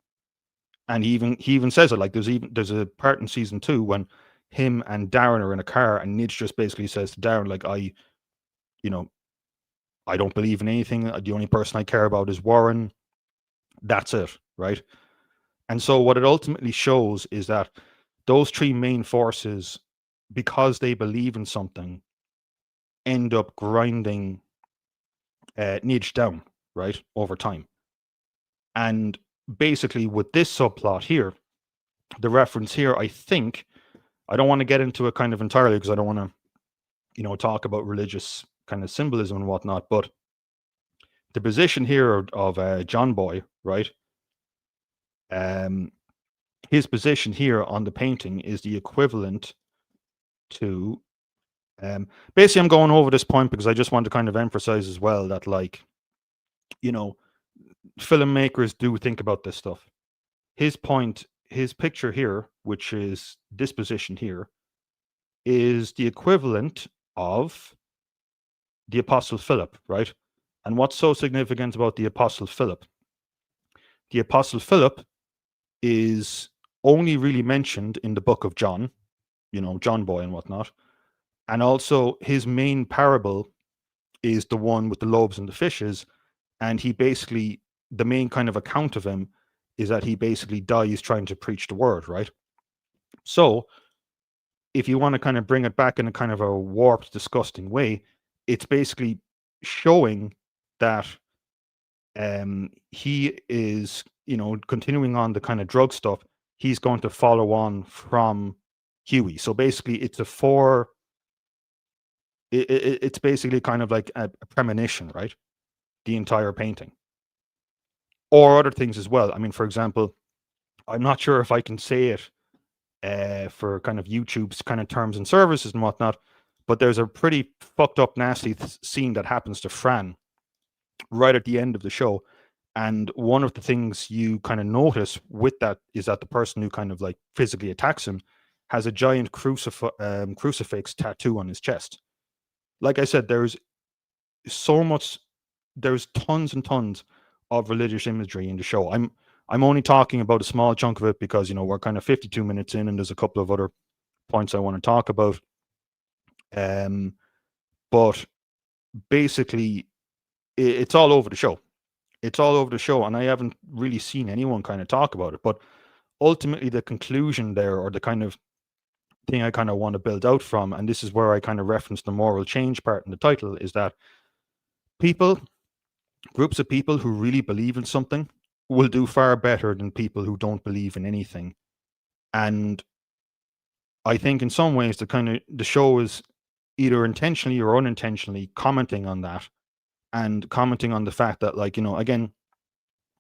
and he even says it. Like there's a part in season 2 when him and Darren are in a car, and Nidge just basically says to Darren, like, you know, I don't believe in anything. The only person I care about is Warren. That's it, right? And so what it ultimately shows is that those 3 main forces, because they believe in something, end up grinding Nidge down, right, over time. And basically, with this subplot here, the reference here, I think, I don't want to get into it kind of entirely because I don't want to, talk about religious kind of symbolism and whatnot, but the position here of John Boy, right? His position here on the painting is the equivalent to. Basically, I'm going over this point because I just want to kind of emphasize as well that, like, you know, filmmakers do think about this stuff. His point, his picture here, which is this position here, is the equivalent of the Apostle Philip, right? And what's so significant about the Apostle Philip? The Apostle Philip is only really mentioned in the book of John, John Boy and whatnot. And also his main parable is the one with the loaves and the fishes. And he basically, the main kind of account of him is that he basically dies trying to preach the word, right? So if you want to kind of bring it back in a kind of a warped, disgusting way, it's basically showing that he is, continuing on the kind of drug stuff. He's going to follow on from Huey. So basically, it's it's basically kind of like a premonition, right? The entire painting, or other things as well. I mean, for example, I'm not sure if I can say it for kind of YouTube's kind of terms and services and whatnot, but there's a pretty fucked up, nasty scene that happens to Fran right at the end of the show. And one of the things you kind of notice with that is that the person who kind of like physically attacks him has a giant crucifix tattoo on his chest. Like I said, there's tons and tons of religious imagery in the show. I'm only talking about a small chunk of it because we're kind of 52 minutes in, and there's a couple of other points I want to talk about. But basically, it's all over the show. It's all over the show, and I haven't really seen anyone kind of talk about it. But ultimately, the conclusion there, or the kind of thing I kind of want to build out from, and this is where I kind of reference the moral change part in the title, is that groups of people who really believe in something will do far better than people who don't believe in anything. And I think in some ways the show is either intentionally or unintentionally commenting on that, and commenting on the fact that, like, again,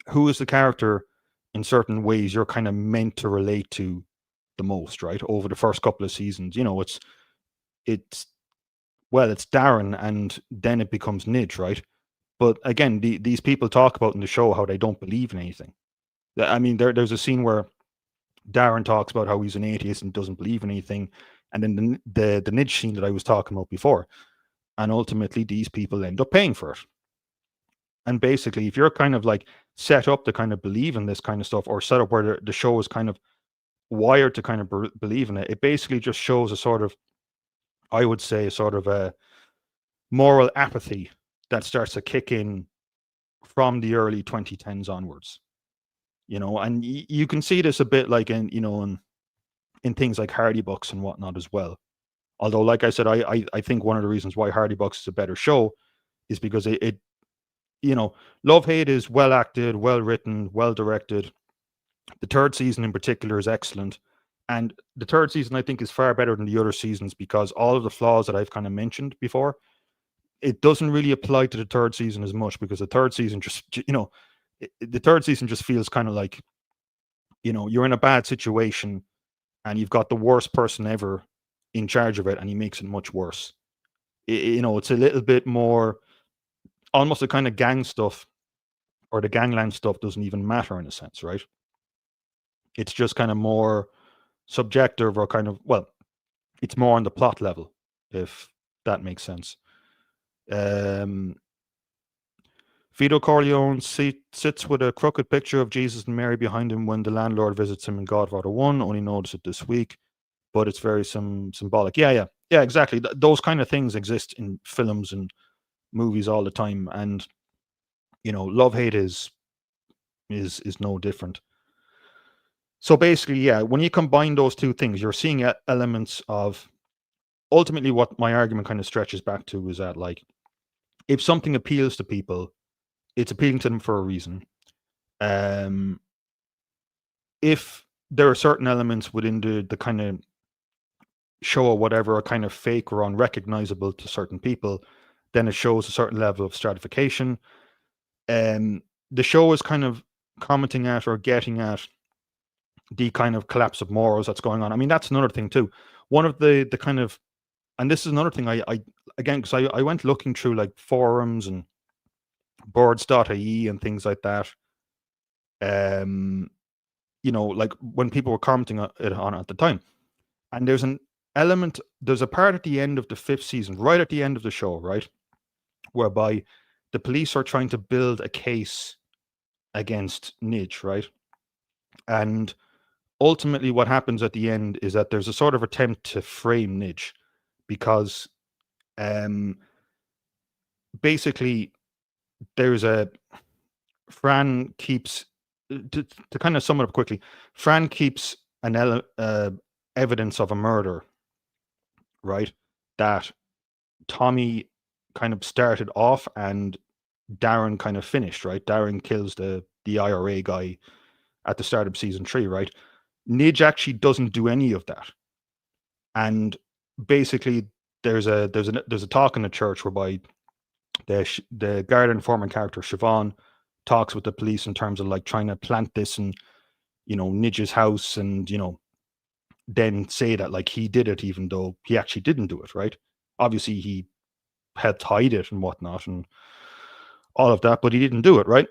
who is the character in certain ways you're kind of meant to relate to the most, right? Over the first couple of seasons, it's Darren, and then it becomes Nidge, right? But again, these people talk about in the show how they don't believe in anything. I mean, there's a scene where Darren talks about how he's an atheist and doesn't believe in anything, and then the Nidge scene that I was talking about before, and ultimately these people end up paying for it. And basically, if you're kind of like set up to kind of believe in this kind of stuff, or set up where the show is kind of wired to kind of believe in it, it basically just shows a sort of, I would say, sort of a moral apathy that starts to kick in from the early 2010s onwards. And you can see this a bit like in things like Hardy Bucks and whatnot as well. Although, like I said, I think one of the reasons why Hardy Bucks is a better show is because it Love Hate is well acted, well written, well directed. The third season in particular is excellent. And the third season, I think, is far better than the other seasons because all of the flaws that I've kind of mentioned before, it doesn't really apply to the third season as much, because the third season just, the third season just feels kind of like, you're in a bad situation and you've got the worst person ever in charge of it, and he makes it much worse. It's a little bit more, almost the kind of gang stuff, or the gangland stuff doesn't even matter in a sense, right? It's just kind of more subjective, or kind of, well, it's more on the plot level, if that makes sense. Vito Corleone sits with a crooked picture of Jesus and Mary behind him when the landlord visits him in Godfather 1. Only noticed it this week, but it's very symbolic. Yeah, exactly. Those kind of things exist in films and movies all the time, and Love Hate is no different. So basically, yeah, when you combine those two things, you're seeing elements of ultimately what my argument kind of stretches back to is that, like, if something appeals to people, it's appealing to them for a reason. Um, if there are certain elements within the kind of show or whatever are kind of fake or unrecognizable to certain people, then it shows a certain level of stratification. Um, the show is kind of commenting at or getting at the kind of collapse of morals that's going on. I mean, that's another thing too. One of the kind of, and this is another thing I again, because I went looking through like forums and boards.ie and things like that. Um, like when people were commenting on it at the time, and there's a part at the end of the fifth season, right at the end of the show, right, whereby the police are trying to build a case against Nidge, right, and ultimately what happens at the end is that there's a sort of attempt to frame Nidge because um basically there's a Fran keeps to kind of sum it up quickly. Fran keeps evidence of a murder, right? That Tommy kind of started off and Darren kind of finished, right? Darren kills the IRA guy at the start of season 3, right? Nidge actually doesn't do any of that, and basically there's a talk in the church whereby the guard informant character Siobhan talks with the police in terms of like trying to plant this in Nidge's house, and then say that like he did it even though he actually didn't do it, right? Obviously he helped hide it and whatnot and all of that, but he didn't do it, right?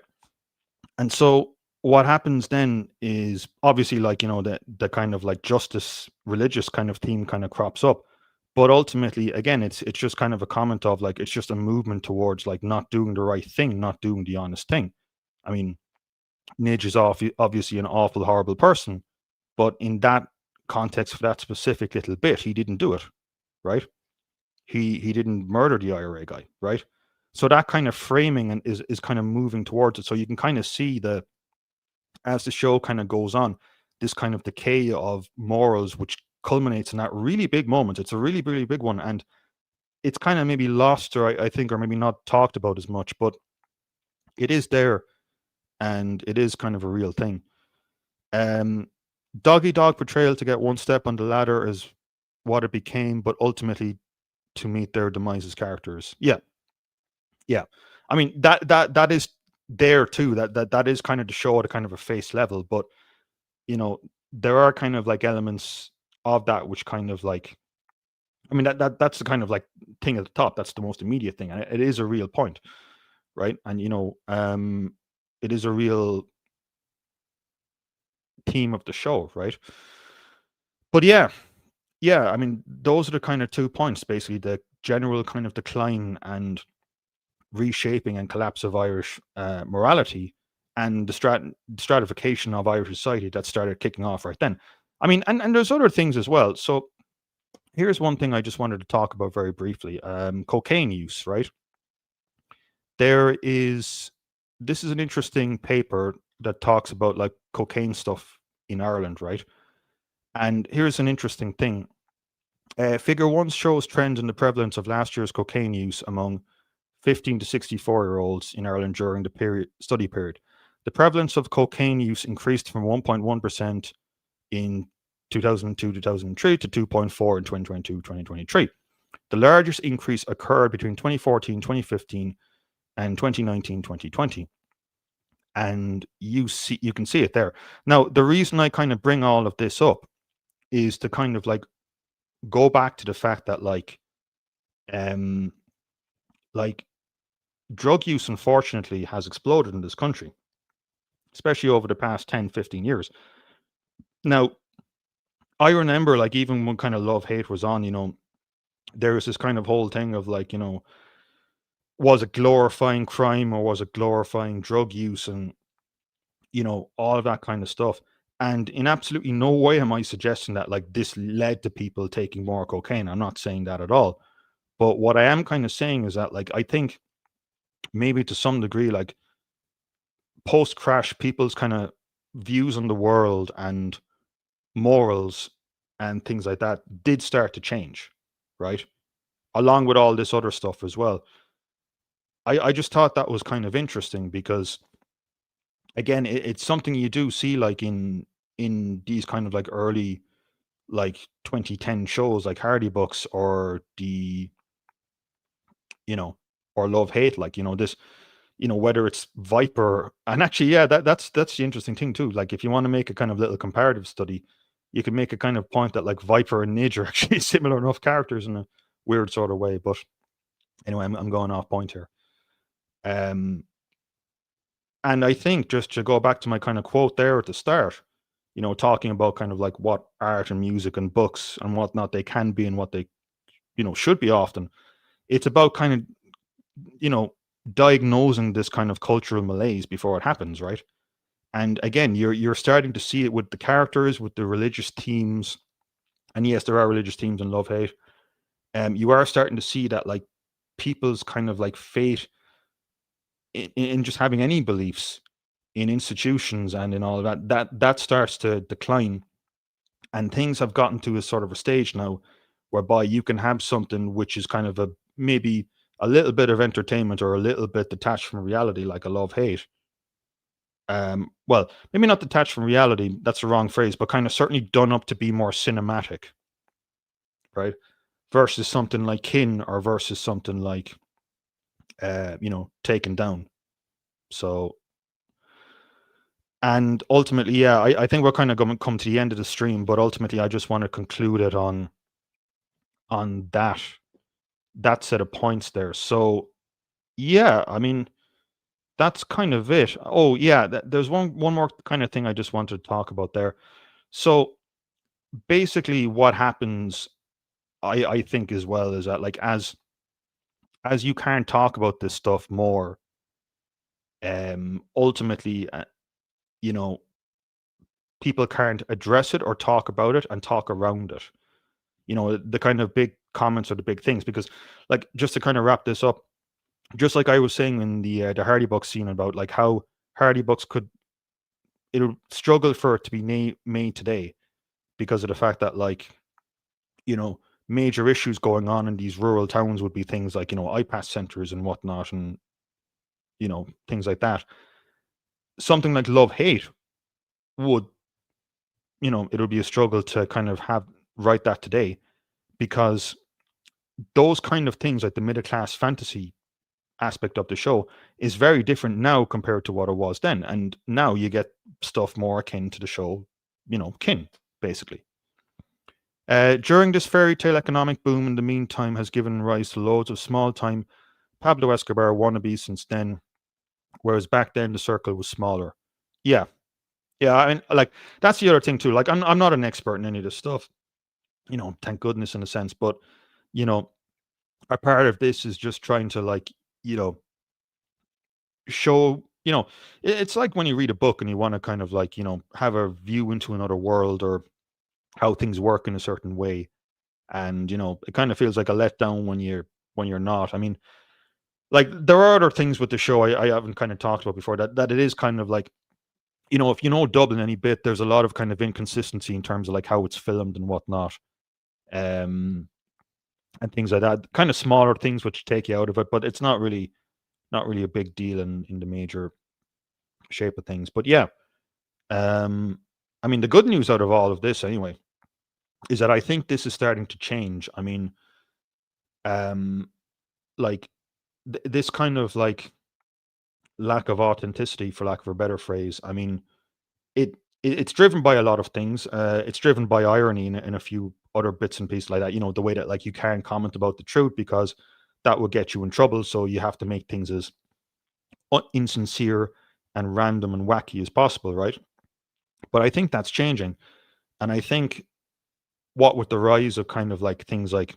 And so what happens then is obviously like the kind of like justice religious kind of theme kind of crops up, but ultimately again it's just kind of a comment of like it's just a movement towards like not doing the right thing, not doing the honest thing. I mean, Nidge is obviously an awful horrible person, but in that context for that specific little bit he didn't do it, right? He didn't murder the IRA guy, right? So that kind of framing and is kind of moving towards it. So you can kind of see as the show kind of goes on, this kind of decay of morals, which culminates in that really big moment. It's a really, really big one. And it's kind of maybe lost, or I think, or maybe not talked about as much, but it is there and it is kind of a real thing. Um, Doggy dog portrayal to get one step on the ladder is what it became, but ultimately to meet their demise as characters. Yeah, yeah. I mean that is there too. That is kind of to show at a kind of a face level, but there are kind of like elements of that which kind of like, I mean that's the kind of like thing at the top. That's the most immediate thing, and it is a real point, right? And it is a real theme of the show, right? But yeah, I mean those are the kind of 2 points basically: the general kind of decline and reshaping and collapse of Irish morality, and the stratification of Irish society that started kicking off right then. I mean, and there's other things as well. So here's one thing I just wanted to talk about very briefly: cocaine use. Right, this is an interesting paper that talks about like cocaine stuff in Ireland, right? And here's an interesting thing. Figure 1 shows trends in the prevalence of last year's cocaine use among 15 to 64-year-olds in Ireland during the study period. The prevalence of cocaine use increased from 1.1% in 2002-2003 to 2.4 in 2022-2023. The largest increase occurred between 2014-2015 and 2019-2020. And you can see it there. Now, the reason I kind of bring all of this up is to kind of like go back to the fact that um like drug use unfortunately has exploded in this country, especially over the past 10, 15 years. Now, I remember like even when kind of love hate was on, there was this kind of whole thing of like, was it glorifying crime or was it glorifying drug use, and all of that kind of stuff. And in absolutely no way am I suggesting that like this led to people taking more cocaine. I'm not saying that at all. But what I am kind of saying is that like I think maybe to some degree, like post crash, people's kind of views on the world and morals and things like that did start to change. right? Along with all this other stuff as well. I just thought that was kind of interesting because again, it's something you do see like in these kind of like early like 2010 shows like Hardy Books or the you know or Love Hate, like this, whether it's Viper. And actually, yeah, that's the interesting thing too. Like if you want to make a kind of little comparative study, you can make a kind of point that like Viper and Nidge are actually similar enough characters in a weird sort of way. But anyway, I'm going off point here. Um, and I think just to go back to my kind of quote there at the start, talking about kind of like what art and music and books and whatnot they can be and what they, should be often. It's about kind of, you know, diagnosing this kind of cultural malaise before it happens, right? And again, you're starting to see it with the characters, with the religious themes, and yes, there are religious themes in Love Hate. You are starting to see that like people's kind of like fate in just having any beliefs in institutions and in all of that starts to decline, and things have gotten to a sort of a stage now whereby you can have something which is kind of a maybe a little bit of entertainment or a little bit detached from reality, like a Love Hate. Well, maybe not detached from reality, that's the wrong phrase, but kind of certainly done up to be more cinematic, right? Versus something like Kin or versus something like Taken Down. So, and ultimately, yeah, I think we're kind of going to come to the end of the stream, but ultimately I just want to conclude it on that set of points there. So yeah, I mean, that's kind of it. Oh yeah, there's one more kind of thing I just wanted to talk about there. So basically what happens, I think as well, is that like as you can't talk about this stuff more, ultimately, you know, people can't address it or talk about it and talk around it. The kind of big comments are the big things because, like, just to kind of wrap this up, just like I was saying in the Hardy Bucks scene about like how Hardy Bucks could it'll struggle for it to be made today because of the fact that like you know major issues going on in these rural towns would be things like iPass centers and whatnot, and things like that. Something like Love Hate would, it would be a struggle to kind of have write that today because those kind of things like the middle class fantasy aspect of the show is very different now compared to what it was then. And now you get stuff more akin to the show, Kin, basically. During this fairy tale economic boom, in the meantime, has given rise to loads of small time Pablo Escobar wannabes since then, whereas back then the circle was smaller. Yeah, yeah. I mean, like that's the other thing too. Like, I'm not an expert in any of this stuff, thank goodness in a sense. But you know, a part of this is just trying to like, you know, show. It's like when you read a book and you want to kind of like have a view into another world or how things work in a certain way, and it kind of feels like a letdown when you're not. I mean, like there are other things with the show I haven't kind of talked about before, that it is kind of like, if you know Dublin any bit, there's a lot of kind of inconsistency in terms of like how it's filmed and whatnot, um, and things like that. Kind of smaller things which take you out of it, but it's not really a big deal in the major shape of things. But yeah, um, I mean, the good news out of all of this anyway is that I think this is starting to change. I mean, um, like this kind of like lack of authenticity, for lack of a better phrase. I mean, it's driven by a lot of things. It's driven by irony in a few other bits and pieces like that. The way that like you can't comment about the truth because that will get you in trouble. So you have to make things as insincere and random and wacky as possible, right? But I think that's changing, and I think what with the rise of kind of like things like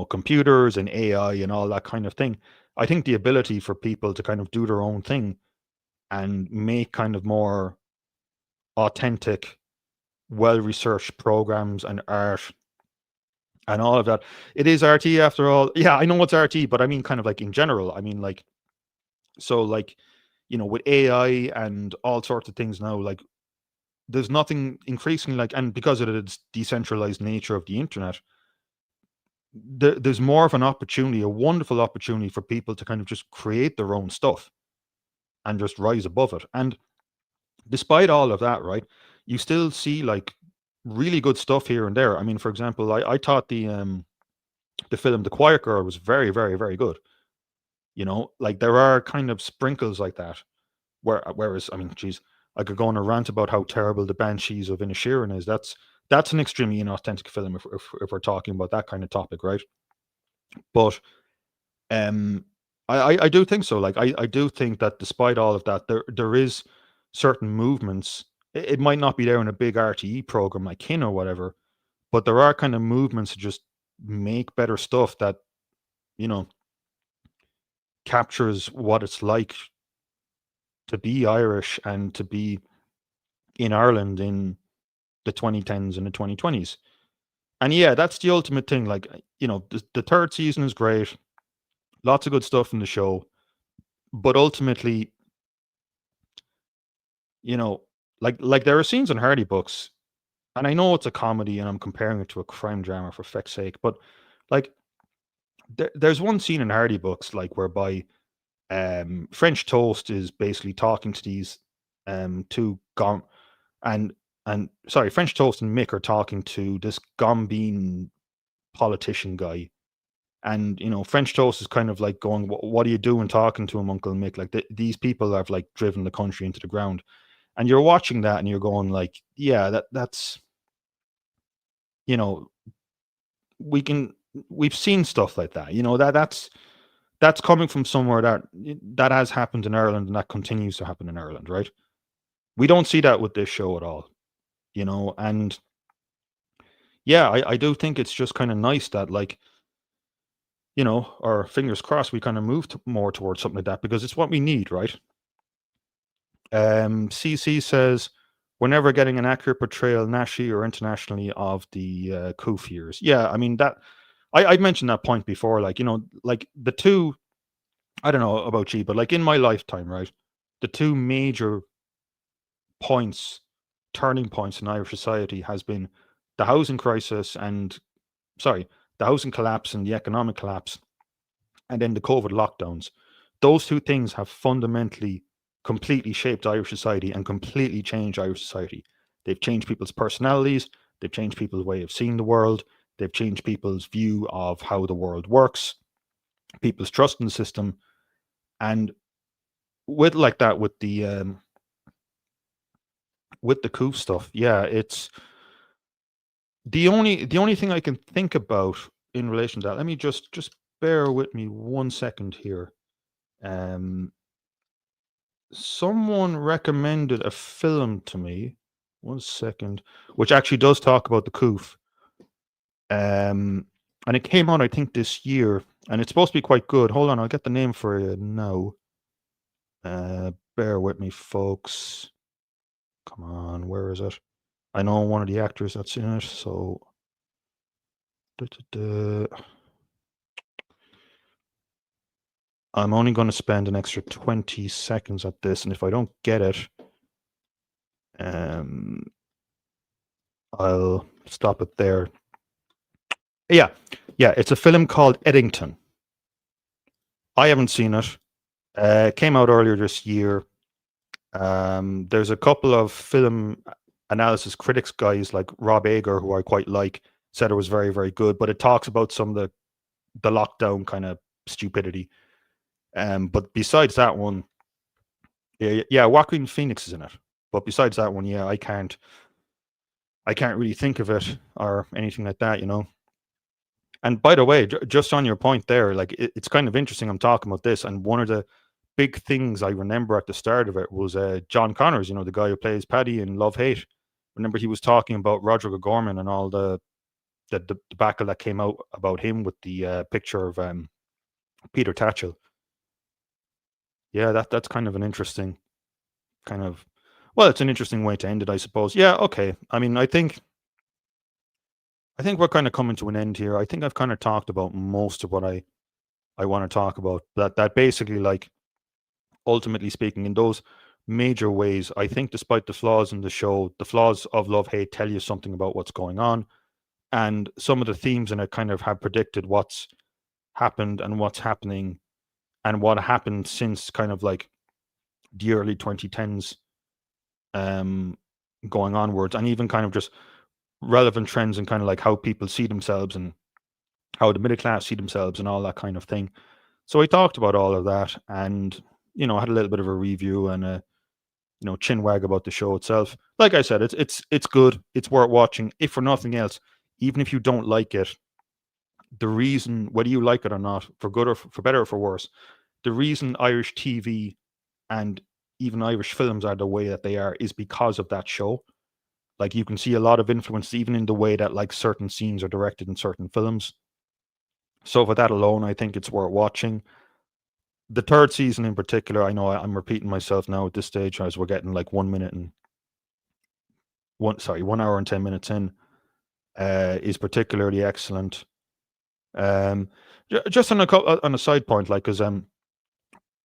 computers and AI and all that kind of thing, I think the ability for people to kind of do their own thing and make kind of more authentic, well researched programs and art and all of that. It is RT after all. Yeah, I know it's RT, but I mean kind of like in general. I mean like so like with AI and all sorts of things now, like there's nothing increasingly like, and because of its decentralized nature of the internet, there's more of an opportunity, a wonderful opportunity for people to kind of just create their own stuff and just rise above it. And despite all of that, right, you still see like really good stuff here and there. I mean, for example, I thought the film The Quiet Girl was very, very, very good. You know, like there are kind of sprinkles like that. Whereas, I mean, geez, I could go on a rant about how terrible the Banshees of Inisherin is. That's an extremely inauthentic film if we're talking about that kind of topic, right? But um, I do think so. Like I do think that despite all of that, there is certain movements. It might not be there in a big RTE program like Kin or whatever, but there are kind of movements to just make better stuff that you know captures what it's like to be Irish and to be in Ireland in the 2010s and the 2020s. And yeah, that's the ultimate thing. Like, the third season is great, lots of good stuff in the show, but ultimately, you know, like there are scenes in Hardy Books, and I know it's a comedy, and I'm comparing it to a crime drama for feck's sake, but like there's one scene in Hardy Books like whereby French Toast is basically talking to these two and sorry, French Toast and Mick are talking to this Gombeen politician guy. And French Toast is kind of like going, "What are you doing talking to him, Uncle Mick? Like these people have like driven the country into the ground." And you're watching that, and you're going, like, "Yeah, that's you know, we've seen stuff like that. That's coming from somewhere that has happened in Ireland, and that continues to happen in Ireland, right? We don't see that with this show at all, and yeah, I do think it's just kind of nice that, like, our fingers crossed, we kind of move more towards something like that because it's what we need, right? CC says we're never getting an accurate portrayal, nationally or internationally, of the Coof years. Yeah, I mean that. I mentioned that point before, like like the two. I don't know about you, but like in my lifetime, right, the two major points, turning points in Irish society has been the housing crisis and sorry, the housing collapse and the economic collapse, and then the COVID lockdowns. Those two things have fundamentally, completely shaped Irish society and completely changed Irish society. They've changed people's personalities. They've changed people's way of seeing the world. They've changed people's view of how the world works, people's trust in the system, and with the coup stuff. Yeah, it's the only thing I can think about in relation to that. Let me just bear with me 1 second here. Um, Someone recommended a film to me. 1 second, which actually does talk about the coup. And it came out, I think, this year, and it's supposed to be quite good. Hold on, I'll get the name for you now. Bear with me, folks. Come on, where is it? I know one of the actors that's in it, so. I'm only going to spend an extra 20 seconds at this, and if I don't get it, I'll stop it there. Yeah, it's a film called Eddington. I haven't seen it. It came out earlier this year. There's a couple of film analysis critics guys like Rob Ager, who I quite like, said it was very, very good, but it talks about some of the lockdown kind of stupidity. But besides that one, yeah, Joaquin Phoenix is in it. But besides that one, yeah, I can't really think of it or anything like that, And by the way, just on your point there, like it's kind of interesting. I'm talking about this, and one of the big things I remember at the start of it was John Connors, the guy who plays Paddy in Love Hate. Remember, he was talking about Roger O'Gorman and all the debacle that came out about him with the picture of Peter Tatchell. Yeah, that's kind of an interesting kind of, well, it's an interesting way to end it, I suppose. Yeah, okay. I mean, I think we're kind of coming to an end here. I think I've kind of talked about most of what I want to talk about. That basically, like, ultimately speaking, in those major ways, I think despite the flaws in the show, the flaws of Love Hate tell you something about what's going on. and some of the themes in it kind of have predicted what's happened and what's happening and what happened since kind of like the early 2010s um, going onwards, and even kind of just relevant trends and kind of like how people see themselves and how the middle class see themselves and all that kind of thing. So I talked about all of that, and had a little bit of a review and a chin wag about the show itself. Like I said, it's good. It's worth watching. If for nothing else, even if you don't like it, the reason, whether you like it or not, for good or for better or for worse, the reason Irish TV and even Irish films are the way that they are is because of that show. Like, you can see a lot of influence even in the way that like certain scenes are directed in certain films. So for that alone, I think it's worth watching. The third season in particular, I know I'm repeating myself now at this stage as we're getting like 1 minute and 1 hour and 10 minutes in, is particularly excellent. Just on a side point, like, because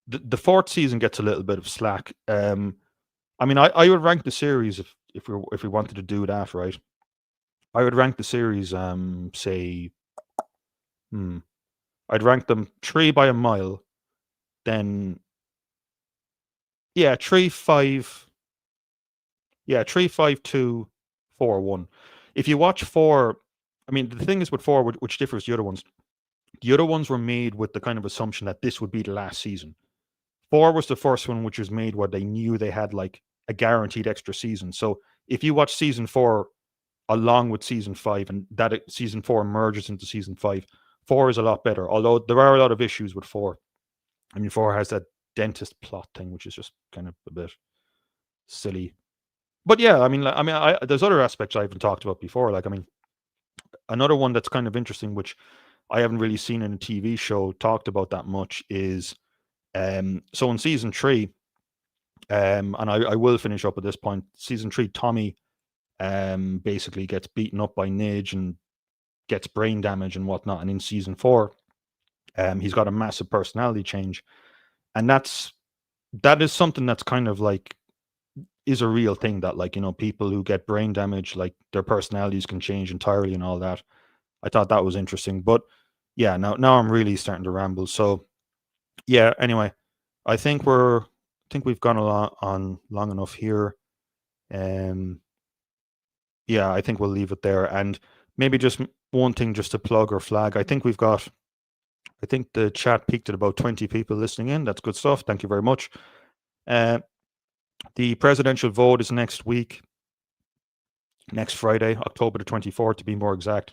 the fourth season gets a little bit of slack. I mean, I would rank the series if we wanted to do that, right? I would rank the series, say, I'd rank them 3 by a mile. Then, yeah, 3, 5, yeah, 3, 5, 2, 4, 1. If you watch 4, I mean, the thing is with 4, which differs the other ones. The other ones were made with the kind of assumption that this would be the last season. 4 was the first one, which was made where they knew they had like a guaranteed extra season. So if you watch season 4 along with season 5, and that season 4 merges into season 5, 4 is a lot better. Although there are a lot of issues with 4. I mean, 4 has that dentist plot thing, which is just kind of a bit silly. But yeah, there's other aspects I haven't talked about before. Like, I mean, another one that's kind of interesting, which I haven't really seen in a TV show talked about that much, is so in season 3, and I will finish up at this point. Season 3, Tommy basically gets beaten up by Nidge and gets brain damage and whatnot. And in season 4, he's got a massive personality change, and that is something that's kind of like is a real thing, that like, people who get brain damage, like, their personalities can change entirely and all that. I thought that was interesting. But yeah, now I'm really starting to ramble. So yeah, anyway, I think we've gone on long enough here. Yeah, I think we'll leave it there. And maybe just one thing just to plug or flag. I think the chat peaked at about 20 people listening in. That's good stuff. Thank you very much. The presidential vote is next week, next Friday, October the 24th, to be more exact.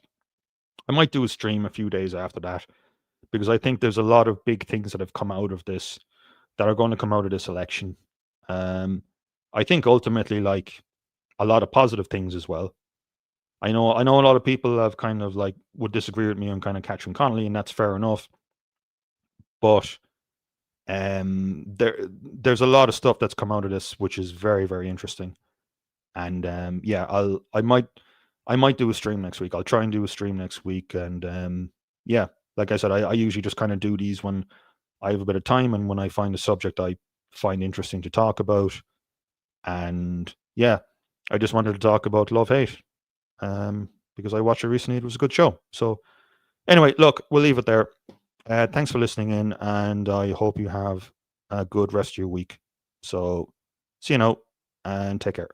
I might do a stream a few days after that, because I think there's a lot of big things that have come out of this, that are going to come out of this election. I think ultimately, like, a lot of positive things as well. I know a lot of people have kind of like would disagree with me on kind of Catherine Connolly, and that's fair enough. But there's a lot of stuff that's come out of this which is very, very interesting. And yeah, I might do a stream next week. I'll try and do a stream next week. And yeah, like I said, I usually just kind of do these when I have a bit of time and when I find a subject I find interesting to talk about. And yeah, I just wanted to talk about Love Hate, because I watched it recently. It was a good show. So anyway, look, we'll leave it there. Thanks for listening in, and I hope you have a good rest of your week. So see you now, and take care.